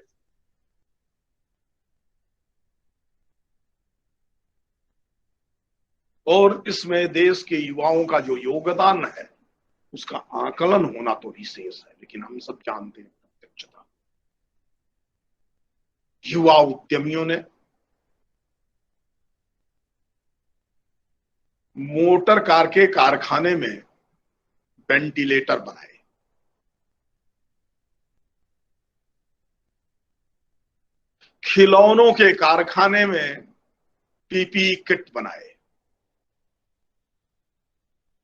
B: और इसमें देश के युवाओं का जो योगदान है उसका आकलन होना तो विशेष है, लेकिन हम सब जानते हैं प्रत्यक्षता युवा उद्यमियों ने मोटर कार के कारखाने में वेंटिलेटर बनाए, खिलौनों के कारखाने में पीपीई किट बनाए।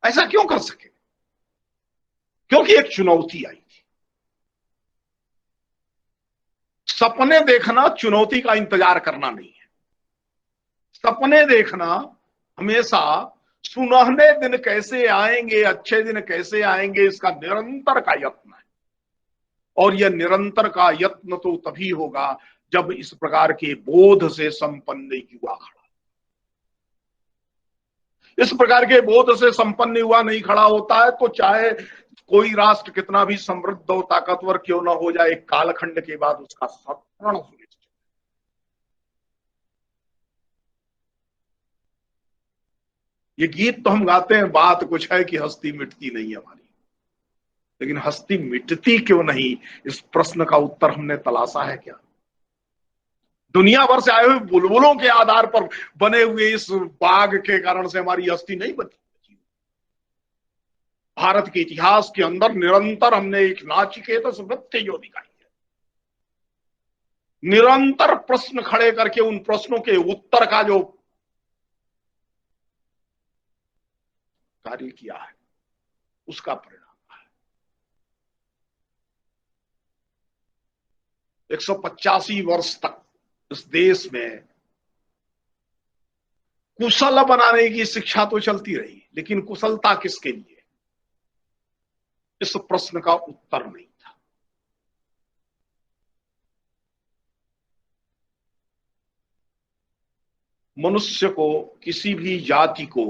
B: ऐसा क्यों कर सके? क्योंकि एक चुनौती आई थी। सपने देखना चुनौती का इंतजार करना नहीं है। सपने देखना हमेशा सुनहरे दिन कैसे आएंगे, अच्छे दिन कैसे आएंगे, इसका निरंतर का यत्न है। और यह निरंतर का यत्न तो तभी होगा जब इस प्रकार के बोध से संपन्न युवा खड़ा। इस प्रकार के बोध से संपन्न युवा नहीं खड़ा होता है तो चाहे कोई राष्ट्र कितना भी समृद्ध और ताकतवर क्यों ना हो जाए, कालखंड के बाद उसका सत्रण सुनिश्चित। ये गीत तो हम गाते हैं, बात कुछ है कि हस्ती मिटती नहीं हमारी, लेकिन हस्ती मिटती क्यों नहीं, इस प्रश्न का उत्तर हमने तलाशा है क्या? दुनिया भर से आए हुए बुलबुलों के आधार पर बने हुए इस बाग के कारण से हमारी हस्ती नहीं बची। भारत के इतिहास के अंदर निरंतर हमने एक नाचिकेत वृत्ति जो दिखाई है, निरंतर प्रश्न खड़े करके उन प्रश्नों के उत्तर का जो कार्य किया है उसका परिणाम है। 185 वर्ष तक इस देश में कुशल बनाने की शिक्षा तो चलती रही, लेकिन कुशलता किसके लिए, इस प्रश्न का उत्तर नहीं था। मनुष्य को, किसी भी जाति को,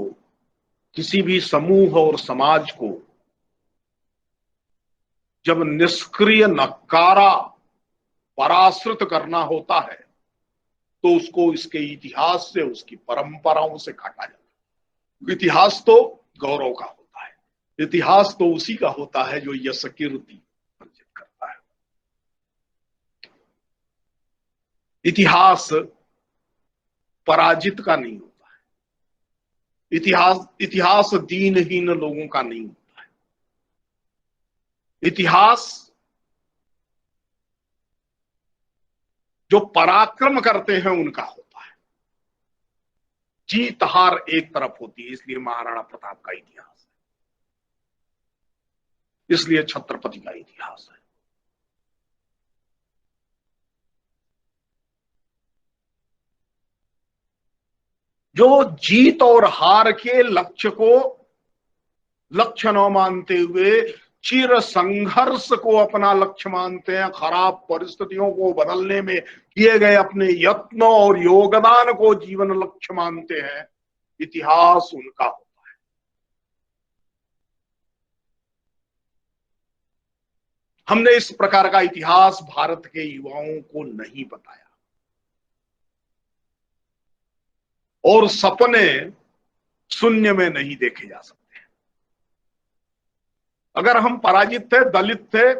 B: किसी भी समूह और समाज को जब निष्क्रिय नकारा पराश्रित करना होता है तो उसको इसके इतिहास से, उसकी परंपराओं से काटा जाता है। इतिहास तो गौरव का होता है, इतिहास तो उसी का होता है जो यश कीर्ति अर्जित करता है। इतिहास पराजित का नहीं होता है, इतिहास दीनहीन लोगों का नहीं होता है। इतिहास जो पराक्रम करते हैं उनका होता है। जीत हार एक तरफ होती है, इसलिए महाराणा प्रताप का इतिहास है, इसलिए छत्रपति का इतिहास है। जो जीत और हार के लक्ष्य को लक्ष्य न मानते हुए चिर संघर्ष को अपना लक्ष्य मानते हैं, खराब परिस्थितियों को बदलने में किए गए अपने यत्न और योगदान को जीवन लक्ष्य मानते हैं, इतिहास उनका होता है। हमने इस प्रकार का इतिहास भारत के युवाओं को नहीं बताया और सपने शून्य में नहीं देखे जा सकते। अगर हम पराजित थे, दलित थे,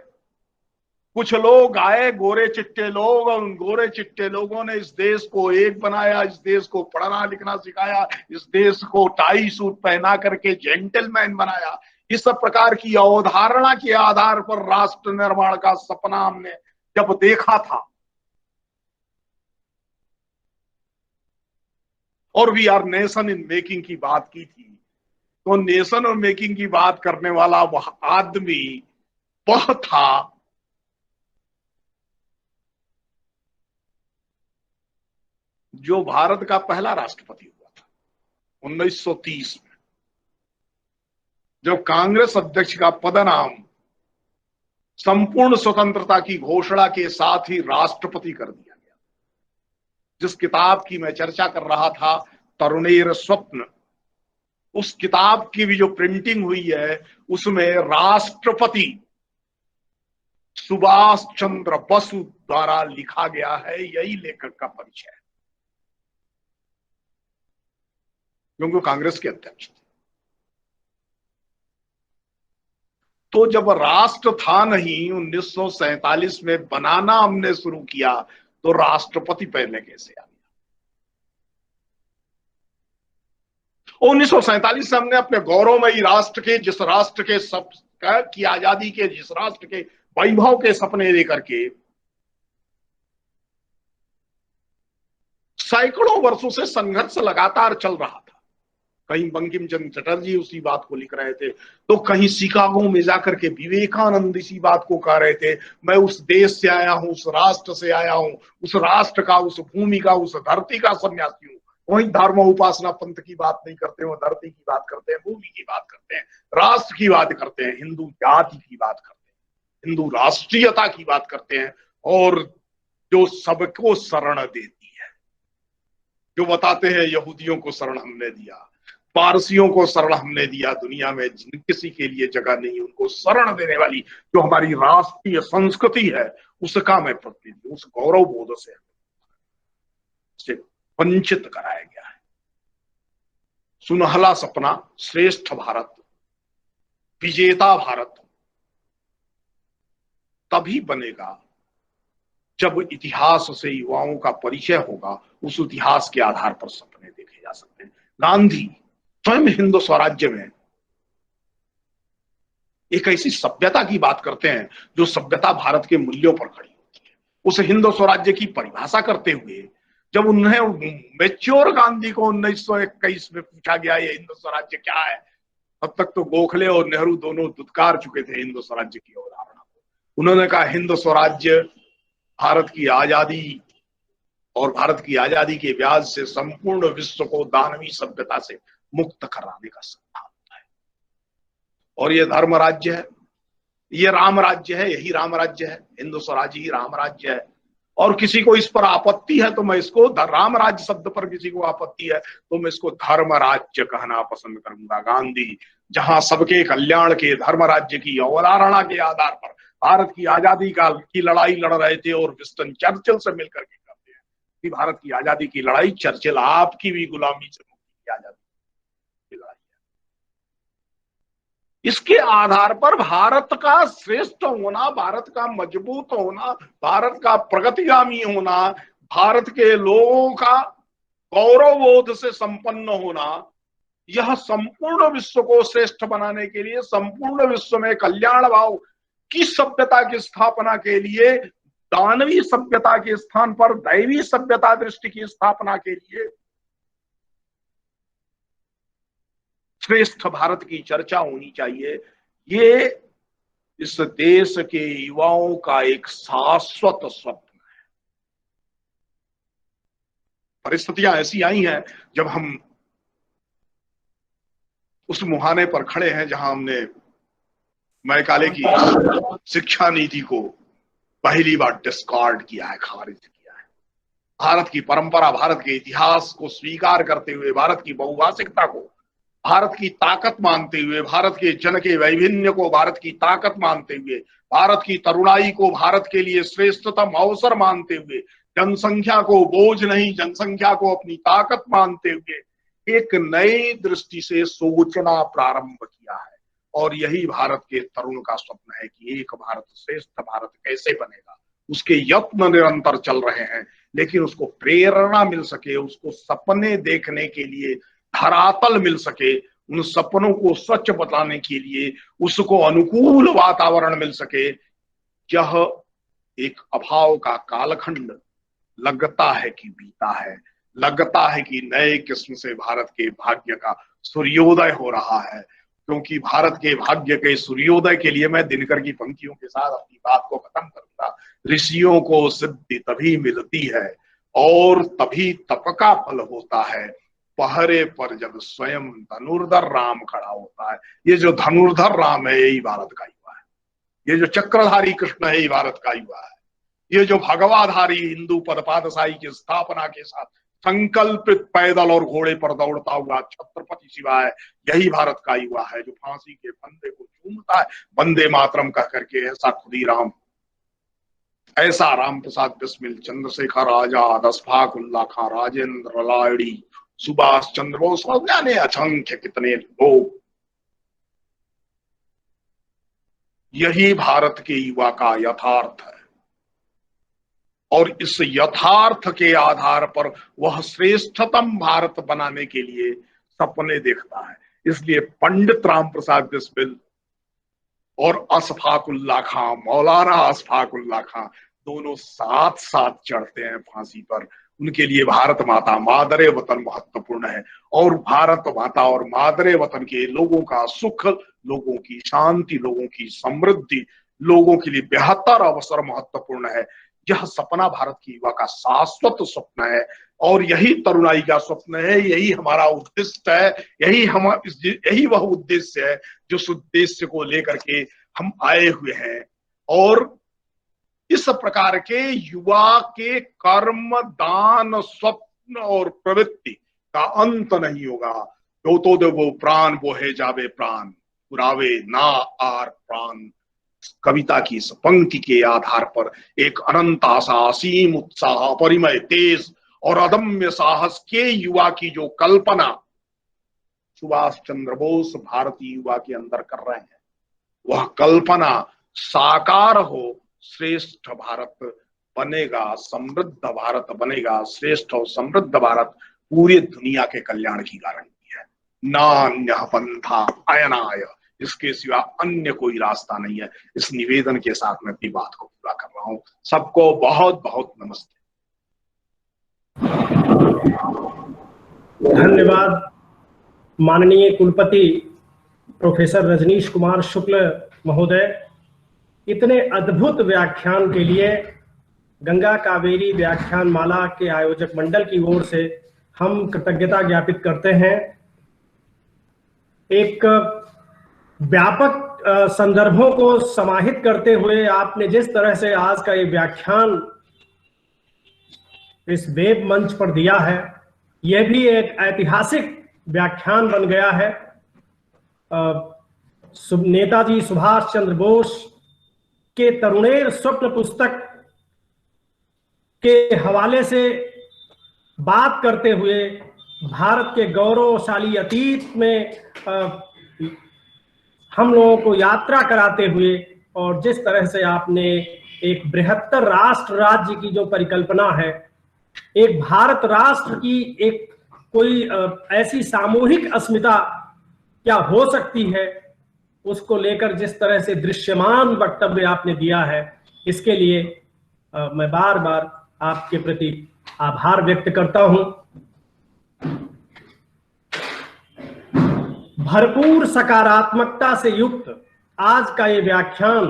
B: कुछ लोग आए, गोरे चिट्टे लोग, और उन गोरे चिट्टे लोगों ने इस देश को एक बनाया, इस देश को पढ़ना लिखना सिखाया, इस देश को टाई सूट पहना करके जेंटलमैन बनाया। इस सब प्रकार की अवधारणा के आधार पर राष्ट्र निर्माण का सपना हमने जब देखा था और we are nation in making की बात की थी, तो नेशन और मेकिंग की बात करने वाला वह आदमी वह था जो भारत का पहला राष्ट्रपति हुआ था 1930 में, जब कांग्रेस अध्यक्ष का पदनाम संपूर्ण स्वतंत्रता की घोषणा के साथ ही राष्ट्रपति कर दिया गया। जिस किताब की मैं चर्चा कर रहा था, तरुणेर स्वप्न, उस किताब की भी जो प्रिंटिंग हुई है उसमें राष्ट्रपति सुभाष चंद्र बसु द्वारा लिखा गया है, यही लेखक का परिचय है, क्योंकि वो कांग्रेस के अध्यक्ष थे। तो जब राष्ट्र था नहीं, 1947 में बनाना हमने शुरू किया, तो राष्ट्रपति पहले कैसे आ गया? 1947 से हमने अपने गौरवमयी राष्ट्र के, जिस राष्ट्र के सब की आजादी के, जिस राष्ट्र के वैभव के सपने लेकर के सैकड़ों वर्षों से संघर्ष लगातार चल रहा था। कहीं बंकिम चंद्र चटर्जी उसी बात को लिख रहे थे, तो कहीं शिकागो में जाकर के विवेकानंद इसी बात को कह रहे थे, मैं उस देश से आया हूं, उस राष्ट्र से आया हूं, उस राष्ट्र का, उस भूमि का, उस धरती का सन्यासी हूं। वहीं धर्म उपासना पंथ की बात नहीं करते, वो धरती की बात करते हैं, भूमि की बात करते हैं, राष्ट्र की बात करते हैं, हिंदू जाति की बात करते हैं, हिंदू राष्ट्रीयता की बात करते हैं, और जो सबको शरण देती है, जो बताते हैं यहूदियों को शरण हमने दिया, पारसियों को शरण हमने दिया, दुनिया में जिन किसी के लिए जगह नहीं उनको शरण देने वाली जो हमारी राष्ट्रीय संस्कृति है, उसका मैं प्रतिनिधि, उस गौरव बोध से वंचित कराया गया है। सुनहला सपना, श्रेष्ठ भारत, विजेता भारत तभी बनेगा जब इतिहास से युवाओं का परिचय होगा, उस इतिहास के आधार पर सपने देखे जा सकते हैं। गांधी स्वयं हिंदू स्वराज्य में एक ऐसी सभ्यता की बात करते हैं जो सभ्यता भारत के मूल्यों पर खड़ी होती है। उस हिंदू स्वराज्य की परिभाषा करते हुए जब उन्हें मैच्योर गांधी को 1921 में पूछा गया ये हिंदू स्वराज्य क्या है, तब तक तो गोखले और नेहरू दोनों दुत्कार चुके थे हिंदू स्वराज्य की अवधारणा को। उन्होंने कहा हिंदू स्वराज्य भारत की आजादी और भारत की आजादी के ब्याज से संपूर्ण विश्व को दानवी सभ्यता से मुक्त कराने का सिद्धांत है। और ये धर्म राज्य है, ये राम राज्य है, यही राम राज्य है, हिंदू स्वराज्य ही राम राज्य है। और किसी को इस पर आपत्ति है तो मैं इसको, राम राज्य शब्द पर किसी को आपत्ति है तो मैं इसको धर्म राज्य कहना पसंद करूंगा। गांधी जहां सबके कल्याण के धर्म राज्य की अवधारणा के आधार पर भारत की आजादी की लड़ाई लड़ रहे थे, और विंस्टन चर्चिल से मिलकर के कहते हैं कि भारत की आजादी की लड़ाई, चर्चिल आपकी भी गुलामी से मुक्ति की आजादी की लड़ाई है। इसके आधार पर भारत का श्रेष्ठ होना, भारत का मजबूत होना, भारत का प्रगतिगामी होना, भारत के लोगों का गौरवबोध से संपन्न होना, यह संपूर्ण विश्व को श्रेष्ठ बनाने के लिए, संपूर्ण विश्व में कल्याण भाव की सभ्यता की स्थापना के लिए, दानवी सभ्यता के स्थान पर दैवी सभ्यता दृष्टि की स्थापना के लिए श्रेष्ठ भारत की चर्चा होनी चाहिए। ये इस देश के युवाओं का एक शाश्वत स्वप्न है। परिस्थितियां ऐसी आई हैं जब हम उस मुहाने पर खड़े हैं जहां हमने मैकाले की शिक्षा नीति को पहली बार डिस्कार्ड किया है, खारिज किया है। भारत की परंपरा, भारत के इतिहास को स्वीकार करते हुए, भारत की बहुभाषिकता को भारत की ताकत मानते हुए, भारत के जन के वैभिन्य को भारत की ताकत मानते हुए, भारत की तरुणाई को भारत के लिए श्रेष्ठतम अवसर मानते हुए, जनसंख्या को बोझ नहीं, जनसंख्या को अपनी ताकत मानते हुए एक नई दृष्टि से सोचना प्रारंभ किया है। और यही भारत के तरुण का स्वप्न है कि एक भारत, श्रेष्ठ भारत कैसे बनेगा। उसके यत्न निरंतर चल रहे हैं, लेकिन उसको प्रेरणा मिल सके, उसको सपने देखने के लिए धरातल मिल सके, उन सपनों को सच बताने के लिए उसको अनुकूल वातावरण मिल सके, यह एक अभाव का कालखंड लगता है कि बीता है। लगता है कि नए किस्म से भारत के भाग्य का सूर्योदय हो रहा है, क्योंकि भारत के भाग्य के सूर्योदय के लिए मैं दिनकर की पंक्तियों के साथ अपनी बात को खत्म करूंगा। ऋषियों को सिद्धि तभी मिलती है और तभी तप का फल होता है, पहरे पर जब स्वयं धनुर्धर राम खड़ा होता है। ये जो धनुर्धर राम है यही भारत का युवा है, ये जो चक्रधारी कृष्ण है यही भारत का युवा है, ये जो भगवाधारी हिंदू पद पादशाही की स्थापना के साथ संकल्पित पैदल और घोड़े पर दौड़ता हुआ छत्रपति शिवाय यही भारत का युवा है जो फांसी के फंदे को चूमता है वंदे मातरम कह करके। ऐसा खुदीराम, ऐसा राम प्रसाद बिस्मिल, चंद्रशेखर आजाद, अशफाक उल्ला खां, राजेंद्र लाहिड़ी, सुभाष चंद्र बोस, जाने असंख्य कितने लोग। यही भारत के युवा का यथार्थ है और इस यथार्थ के आधार पर वह श्रेष्ठतम भारत बनाने के लिए सपने देखता है। इसलिए पंडित राम प्रसाद बिस्मिल और अशफाक उल्ला खां, मौलाना अशफाक उल्ला खां, दोनों साथ साथ चढ़ते हैं फांसी पर। उनके लिए भारत माता, मादरे वतन महत्वपूर्ण है और भारत माता और मादरे वतन के लोगों का सुख, लोगों की शांति, लोगों की समृद्धि, लोगों के लिए बेहतर अवसर महत्वपूर्ण है। यह सपना भारत की युवा का शाश्वत स्वप्न है और यही तरुणाई का स्वप्न है, यही हमारा उद्देश्य है, यही वह उद्देश्य है जिस उद्देश्य को लेकर के हम आए हुए हैं। और इस प्रकार के युवा के कर्म, दान, स्वप्न और प्रवृत्ति का अंत नहीं होगा। जो तो देवो प्राण बोहे जावे प्राण, पुरावे ना आर प्राण। कविता की इस पंक्ति के आधार पर एक अनंत आशा, असीम उत्साह, अपरिमय तेज और अदम्य साहस के युवा की जो कल्पना सुभाष चंद्र बोस भारतीय युवा के अंदर कर रहे हैं, वह कल्पना साकार हो, श्रेष्ठ भारत बनेगा, समृद्ध भारत बनेगा। श्रेष्ठ और समृद्ध भारत पूरी दुनिया के कल्याण की गारंटी है। नान्य पंथा अयनाय, इसके सिवा अन्य कोई रास्ता नहीं है। इस निवेदन के साथ मैं अपनी बात को पूरा कर रहा हूं। सबको बहुत बहुत नमस्ते।
A: धन्यवाद माननीय कुलपति प्रोफेसर रजनीश कुमार शुक्ल महोदय, इतने अद्भुत व्याख्यान के लिए गंगा कावेरी व्याख्यान माला के आयोजक मंडल की ओर से हम कृतज्ञता ज्ञापित करते हैं। एक व्यापक संदर्भों को समाहित करते हुए आपने जिस तरह से आज का ये व्याख्यान इस वेब मंच पर दिया है, यह भी एक ऐतिहासिक व्याख्यान बन गया है। नेताजी सुभाष चंद्र बोस के तरुणेर स्वप्न पुस्तक के हवाले से बात करते हुए भारत के गौरवशाली अतीत में हम लोगों को यात्रा कराते हुए और जिस तरह से आपने एक बृहत्तर राष्ट्र राज्य की जो परिकल्पना है, एक भारत राष्ट्र की एक कोई ऐसी सामूहिक अस्मिता क्या हो सकती है, उसको लेकर जिस तरह से दृश्यमान वक्तव्य आपने दिया है, इसके लिए मैं बार बार आपके प्रति आभार व्यक्त करता हूं। भरपूर सकारात्मकता से युक्त आज का ये व्याख्यान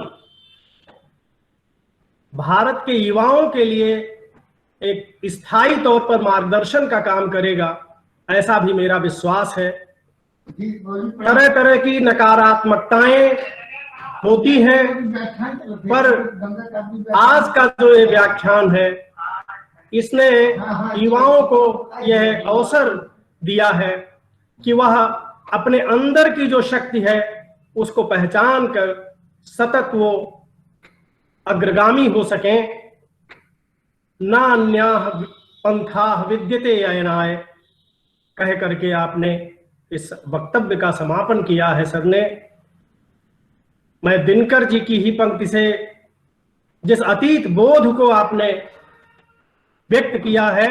A: भारत के युवाओं के लिए एक स्थायी तौर पर मार्गदर्शन का काम करेगा, ऐसा भी मेरा विश्वास है। तरह तरह की नकारात्मकताएं होती हैं, पर आज का जो ये व्याख्यान है, इसने युवाओं को यह अवसर दिया है कि वह अपने अंदर की जो शक्ति है उसको पहचान कर सतत वो अग्रगामी हो सकें। नान्याः पंथाः विद्यते अयनाय कह करके आपने इस वक्तव्य का समापन किया है सर ने। मैं दिनकर जी की ही पंक्ति से जिस अतीत बोध को आपने व्यक्त किया है,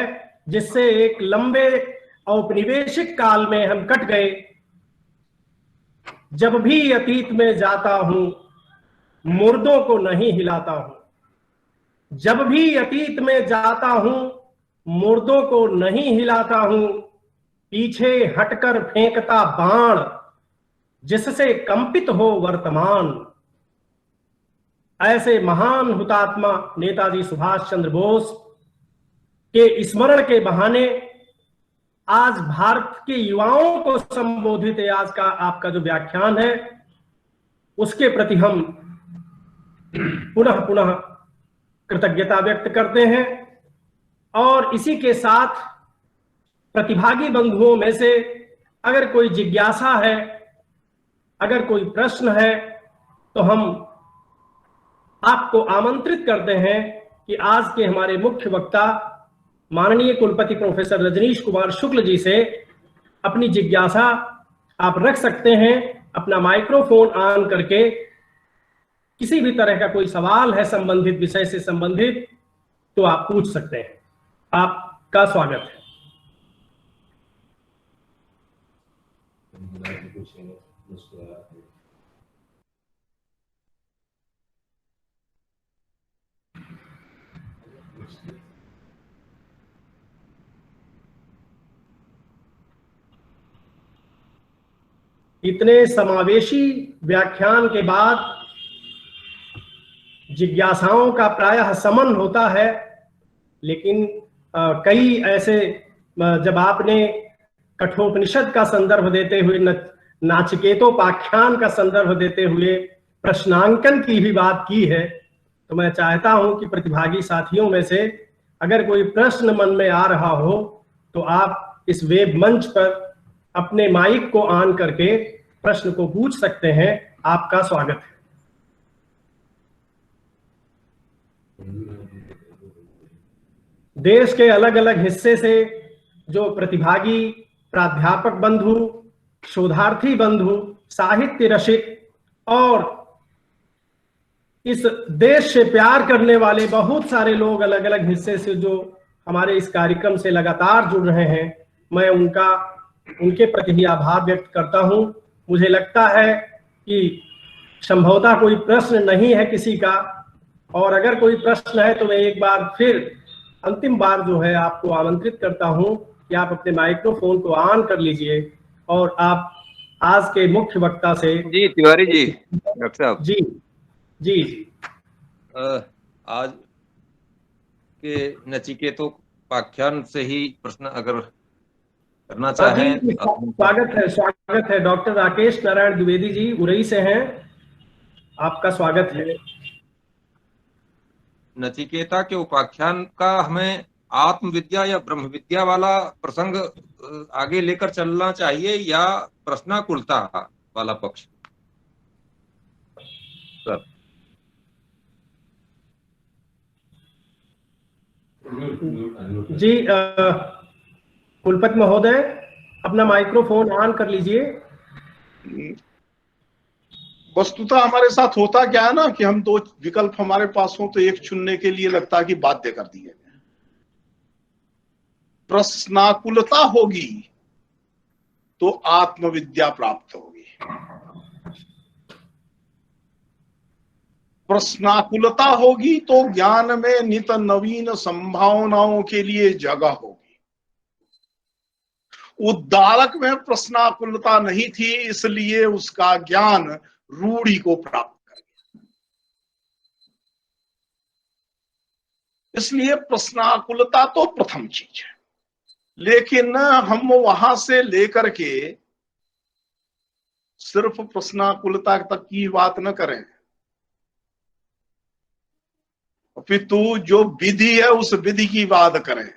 A: जिससे एक लंबे औपनिवेशिक काल में हम कट गए, जब भी अतीत में जाता हूं मुर्दों को नहीं हिलाता हूं, जब भी अतीत में जाता हूं मुर्दों को नहीं हिलाता हूं, पीछे हटकर फेंकता बाण जिससे कंपित हो वर्तमान। ऐसे महान हुतात्मा नेताजी सुभाष चंद्र बोस के स्मरण के बहाने आज भारत के युवाओं को संबोधित है आज का आपका जो व्याख्यान है, उसके प्रति हम पुनः पुनः कृतज्ञता व्यक्त करते हैं। और इसी के साथ प्रतिभागी बंधुओं में से अगर कोई जिज्ञासा है, अगर कोई प्रश्न है, तो हम आपको आमंत्रित करते हैं कि आज के हमारे मुख्य वक्ता माननीय कुलपति प्रोफेसर रजनीश कुमार शुक्ल जी से अपनी जिज्ञासा आप रख सकते हैं। अपना माइक्रोफोन ऑन करके किसी भी तरह का कोई सवाल है संबंधित विषय से संबंधित तो आप पूछ सकते हैं। आपका स्वागत है। इतने समावेशी व्याख्यान के बाद जिज्ञासाओं का प्रायः समन होता है, लेकिन कई ऐसे जब आपने कठोपनिषद का संदर्भ देते हुए, नाचिकेतोपाख्यान का संदर्भ देते हुए प्रश्नांकन की भी बात की है, तो मैं चाहता हूं कि प्रतिभागी साथियों में से अगर कोई प्रश्न मन में आ रहा हो तो आप इस वेब मंच पर अपने माइक को ऑन करके प्रश्न को पूछ सकते हैं। आपका स्वागत है। देश के अलग अलग हिस्से से जो प्रतिभागी, प्राध्यापक बंधु, शोधार्थी बंधु, साहित्य रसिक और इस देश से प्यार करने वाले बहुत सारे लोग अलग अलग हिस्से से जो हमारे इस कार्यक्रम से लगातार जुड़ रहे हैं, मैं उनके प्रति ही आभार व्यक्त करता हूं। मुझे लगता है कि संभवतः कोई प्रश्न नहीं है किसी का, और अगर कोई प्रश्न है तो मैं एक बार फिर अंतिम बार जो है आपको आमंत्रित करता हूं कि आप अपने माइक्रोफोन को ऑन कर लीजिए और आप आज के मुख्य वक्ता से।
C: जी तिवारी जी, डॉक्टर साहब
A: जी जी जी
C: आज के नचिकेतोपाख्यान से ही प्रश्न अगर करना चाहें।
A: स्वागत है। डॉक्टर राकेश नारायण द्विवेदी जी उरई से हैं, आपका स्वागत है।
C: नचिकेता के उपाख्यान का हमें आत्मविद्या या ब्रह्म विद्या वाला प्रसंग आगे लेकर चलना चाहिए या प्रश्नाकुलता वाला पक्ष? सर
A: जी, कुलपति महोदय अपना माइक्रोफोन ऑन कर लीजिए।
B: वस्तुतः हमारे साथ होता क्या है ना कि हम दो विकल्प हमारे पास हो तो एक चुनने के लिए लगता है कि बाध्य कर दिए। प्रश्नाकुलता होगी तो आत्मविद्या प्राप्त होगी, प्रश्नाकुलता होगी तो ज्ञान में नित नवीन संभावनाओं के लिए जगह होगी। उद्दालक में प्रश्नाकुलता नहीं थी, इसलिए उसका ज्ञान रूढ़ी को प्राप्त कर गया। इसलिए प्रश्नाकुलता तो प्रथम चीज है, लेकिन हम वहां से लेकर के सिर्फ प्रश्नाकुलता तक की बात न करें, अपितु जो विधि है उस विधि की बात करें।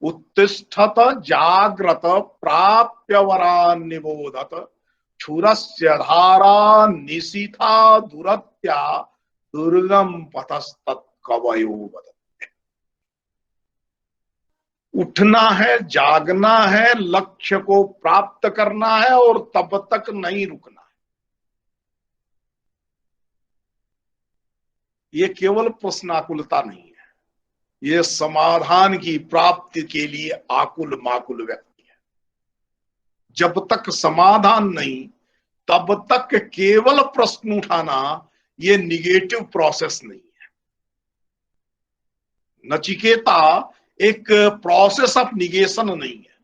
B: उत्तिष्ठत जाग्रत प्राप्य वरान् निबोधत क्षुरस्य धारा निशीथा दुरत्या दुर्गम पतस्तत् कवयो वदन्ति। उठना है, जागना है, लक्ष्य को प्राप्त करना है और तब तक नहीं रुकना है। ये केवल प्रश्नाकुलता नहीं है, ये समाधान की प्राप्ति के लिए आकुल माकुल व्यक्ति है। जब तक समाधान नहीं तब तक केवल प्रश्न उठाना ये निगेटिव प्रोसेस नहीं है। नचिकेता एक प्रोसेस ऑफ निगेशन नहीं है,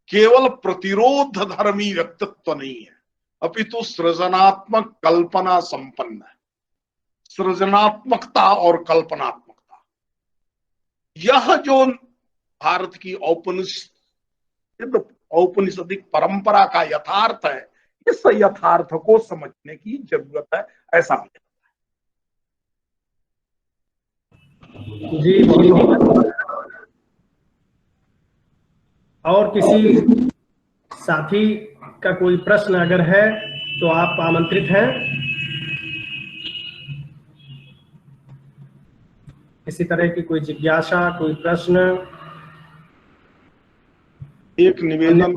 B: केवल प्रतिरोध धर्मी व्यक्तित्व नहीं है, अपितु सृजनात्मक कल्पना संपन्न है। सृजनात्मकता और कल्पनात्मकता, यह जो भारत की औपनिषदिक परंपरा का यथार्थ है, इस यथार्थ को समझने की जरूरत है, ऐसा मुझे
A: लगता है। जी और किसी साथी का कोई प्रश्न अगर है तो आप आमंत्रित हैं। किसी तरह की कोई जिज्ञासा, कोई प्रश्न?
B: एक निवेदन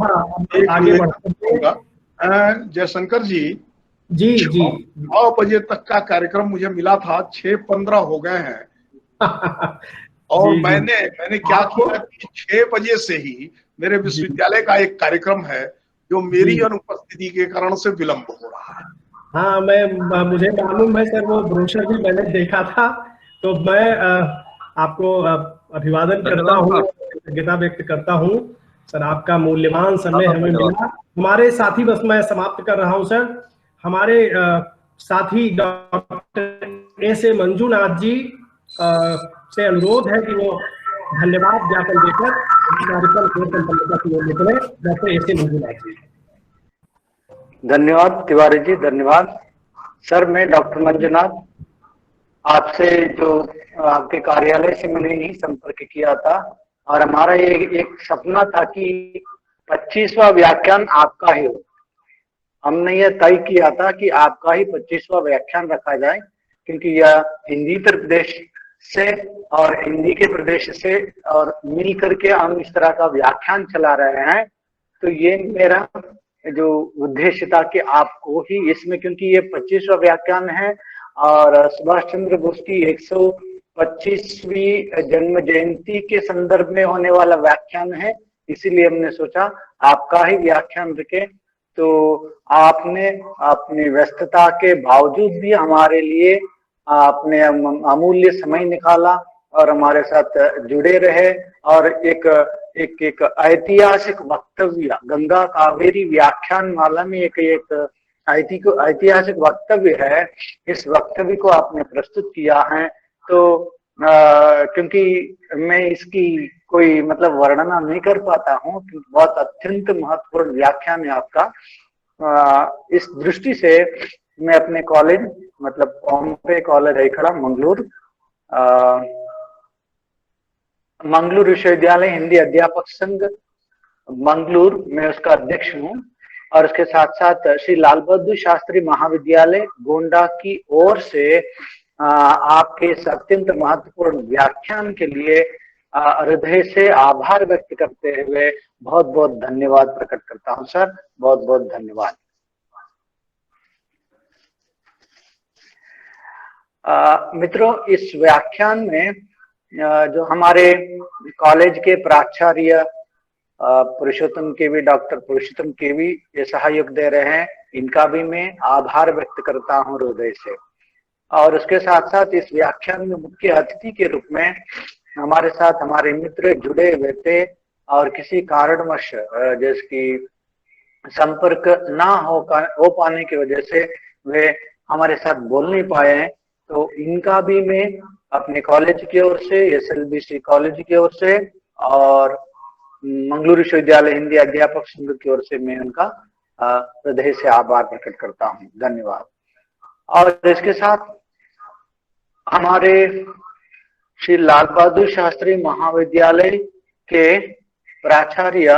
A: आगे बढ़ते हैं।
B: जयशंकर जी,
A: जी जी
B: 9 बजे तक का कार्यक्रम मुझे मिला था, 6:15 हो गए हैं। और
A: जी,
B: मैंने क्या किया कि 6 बजे से ही मेरे विश्वविद्यालय का एक कार्यक्रम है जो मेरी अनुपस्थिति के कारण से विलंब हो रहा है।
A: हाँ, मुझे मालूम है सर, वो ब्रोशर भी मैंने देखा था, तो मैं आपको अभिवादन करता हूँ, कृतज्ञता व्यक्त करता हूँ सर। आपका मूल्यवान समय हमें मिला। हमारे साथी, बस मैं समाप्त कर रहा हूँ सर, हमारे साथी डॉक्टर ए मंजूनाथ जी से अनुरोध है कि वो धन्यवाद ज्ञापन देकर कार्यक्रम को संपन्नता की ओर निकले। डॉक्टर ए मंजूनाथ जी।
D: धन्यवाद तिवारी जी, धन्यवाद सर। मैं डॉक्टर मंजूनाथ, आपसे जो आपके कार्यालय से मैंने ही संपर्क किया था और हमारा ये एक सपना था कि 25वां व्याख्यान आपका ही हो। हमने ये तय किया था कि आपका ही 25वां व्याख्यान रखा जाए, क्योंकि यह हिंदी प्रदेश से और हिंदी के प्रदेश से और मिल करके हम इस तरह का व्याख्यान चला रहे हैं। तो ये मेरा जो उद्देश्य था कि आपको ही इसमें, क्योंकि ये 25वां व्याख्यान है और सुभाष चंद्र बोस की 125वीं जन्म जयंती के संदर्भ में होने वाला व्याख्यान है, इसीलिए हमने सोचा आपका ही व्याख्यान रखे। तो आपने अपनी व्यस्तता के बावजूद भी हमारे लिए आपने अमूल्य समय निकाला और हमारे साथ जुड़े रहे और एक ऐतिहासिक वक्तव्य, गंगा कावेरी व्याख्यान माला में एक ऐतिहासिक वक्तव्य है, इस वक्तव्य को आपने प्रस्तुत किया है। तो क्योंकि मैं इसकी कोई मतलब वर्णना नहीं कर पाता हूँ, बहुत अत्यंत महत्वपूर्ण व्याख्यान है आपका। इस दृष्टि से मैं अपने कॉलेज, मतलब बॉम्बे कॉलेज है खड़ा, मंगलूर विश्वविद्यालय हिंदी अध्यापक संघ मंगलूर में उसका अध्यक्ष हूँ, और उसके साथ साथ श्री लाल बहादुर शास्त्री महाविद्यालय गोंडा की ओर से आपके इस अत्यंत महत्वपूर्ण व्याख्यान के लिए हृदय से आभार व्यक्त करते हुए बहुत बहुत धन्यवाद प्रकट करता हूँ सर। बहुत बहुत धन्यवाद। मित्रों, इस व्याख्यान में जो हमारे कॉलेज के प्राचार्य पुरुषोत्तम केवी, डॉक्टर पुरुषोत्तम केवी ये सहयोग दे रहे हैं, इनका भी मैं आभार व्यक्त करता हूँ हृदय से। और उसके साथ साथ इस व्याख्यान में मुख्य अतिथि के रूप में हमारे साथ हमारे मित्र जुड़े हुए थे और किसी कारणवश जैसे कि संपर्क ना हो पाने की वजह से वे हमारे साथ बोल नहीं पाए हैं, तो इनका भी मैं अपने कॉलेज की ओर से, SLBC कॉलेज की ओर से और मंगलूर विश्वविद्यालय हिंदी अध्यापक संघ की ओर से मैं उनका हृदय से आभार प्रकट करता हूँ। धन्यवाद। और इसके साथ हमारे श्री लाल बहादुर शास्त्री महाविद्यालय के प्राचार्य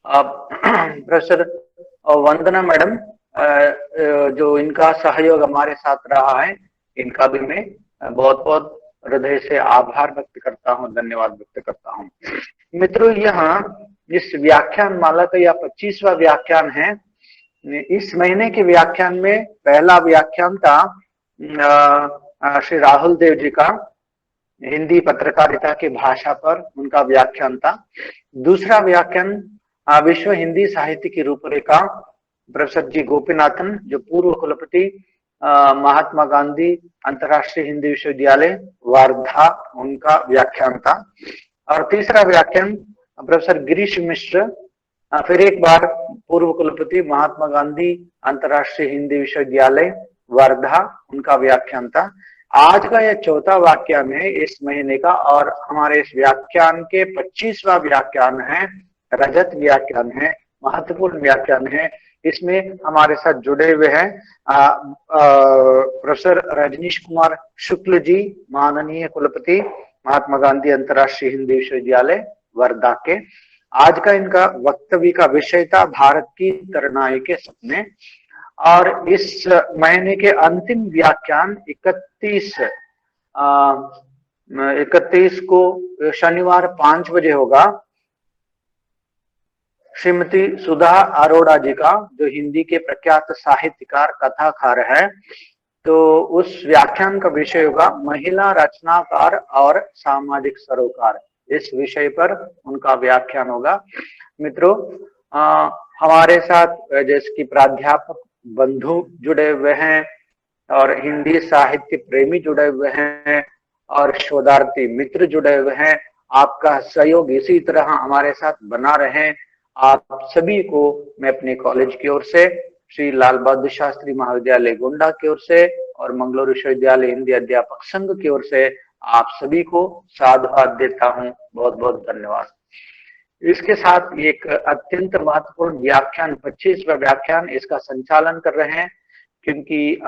D: प्रोफेसर वंदना मैडम, जो इनका सहयोग हमारे साथ रहा है, इनका भी मैं बहुत बहुत हृदय से आभार व्यक्त करता हूँ, धन्यवाद व्यक्त करता हूँ। मित्रों, यहाँ इस व्याख्यान माला का यह 25वां व्याख्यान है। इस महीने के व्याख्यान में पहला व्याख्यान था श्री राहुल देव जी का, हिंदी पत्रकारिता की भाषा पर उनका व्याख्यान था। दूसरा व्याख्यान विश्व हिंदी साहित्य की रूपरेखा, प्रोफेसर जी गोपीनाथन, जो पूर्व कुलपति महात्मा गांधी अंतर्राष्ट्रीय हिंदी विश्वविद्यालय वर्धा, उनका व्याख्यान था। और तीसरा व्याख्यान प्रोफेसर गिरीश मिश्र, फिर एक बार पूर्व कुलपति महात्मा गांधी अंतर्राष्ट्रीय हिंदी विश्वविद्यालय वर्धा, उनका व्याख्यान था। आज का यह चौथा व्याख्यान है इस महीने का, और हमारे इस व्याख्यान के 25वां व्याख्यान है, रजत व्याख्यान है, महत्वपूर्ण व्याख्यान है। इसमें हमारे साथ जुड़े हुए हैं प्रोफेसर रजनीश कुमार शुक्ल जी, माननीय कुलपति महात्मा गांधी अंतर्राष्ट्रीय हिंदी विश्वविद्यालय वर्धा के। आज का इनका वक्तव्य का विषय था भारत की तरनाई के सपने, और इस महीने के अंतिम व्याख्यान 31 को शनिवार 5 बजे होगा। श्रीमती सुधा अरोड़ा जी का, जो हिंदी के प्रख्यात साहित्यकार कथाकार है, तो उस व्याख्यान का विषय होगा महिला रचनाकार और सामाजिक सरोकार। इस विषय पर उनका व्याख्यान होगा। मित्रों, हमारे साथ जैसे कि प्राध्यापक बंधु जुड़े हुए हैं और हिंदी साहित्य प्रेमी जुड़े हुए हैं और शोधार्थी मित्र जुड़े हुए हैं। आपका सहयोग इसी तरह हमारे साथ बना रहे। आप सभी को मैं अपने कॉलेज की ओर से, श्री लाल बहादुर शास्त्री महाविद्यालय गोंडा की ओर से और मंगलौर विश्वविद्यालय हिंदी अध्यापक संघ की ओर से आप सभी को साधुवाद देता हूं। बहुत बहुत धन्यवाद। इसके साथ एक अत्यंत महत्वपूर्ण व्याख्यान, 25वां व्याख्यान, इसका संचालन कर रहे हैं, क्योंकि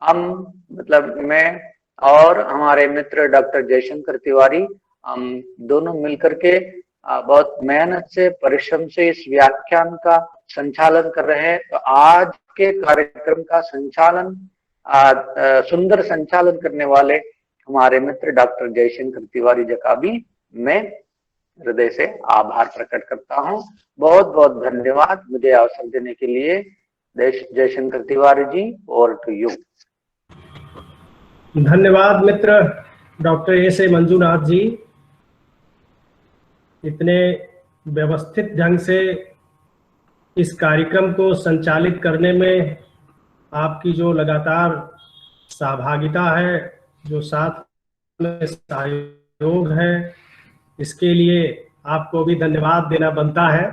D: हम मतलब मैं और हमारे मित्र डॉक्टर जयशंकर तिवारी, हम दोनों मिलकर के बहुत मेहनत से, परिश्रम से इस व्याख्यान का संचालन कर रहे हैं। तो आज के कार्यक्रम का संचालन, सुंदर संचालन करने वाले हमारे मित्र डॉक्टर जयशंकर तिवारी जी का भी मैं हृदय से आभार प्रकट करता हूं। बहुत बहुत धन्यवाद मुझे अवसर देने के लिए। Jaishankar Tiwari ji, over to you.
A: धन्यवाद मित्र डॉक्टर एस.ए. मंजूनाथ जी। इतने व्यवस्थित ढंग से इस कार्यक्रम को संचालित करने में आपकी जो लगातार सहभागिता है, जो साथ में सहयोग है, इसके लिए आपको भी धन्यवाद देना बनता है।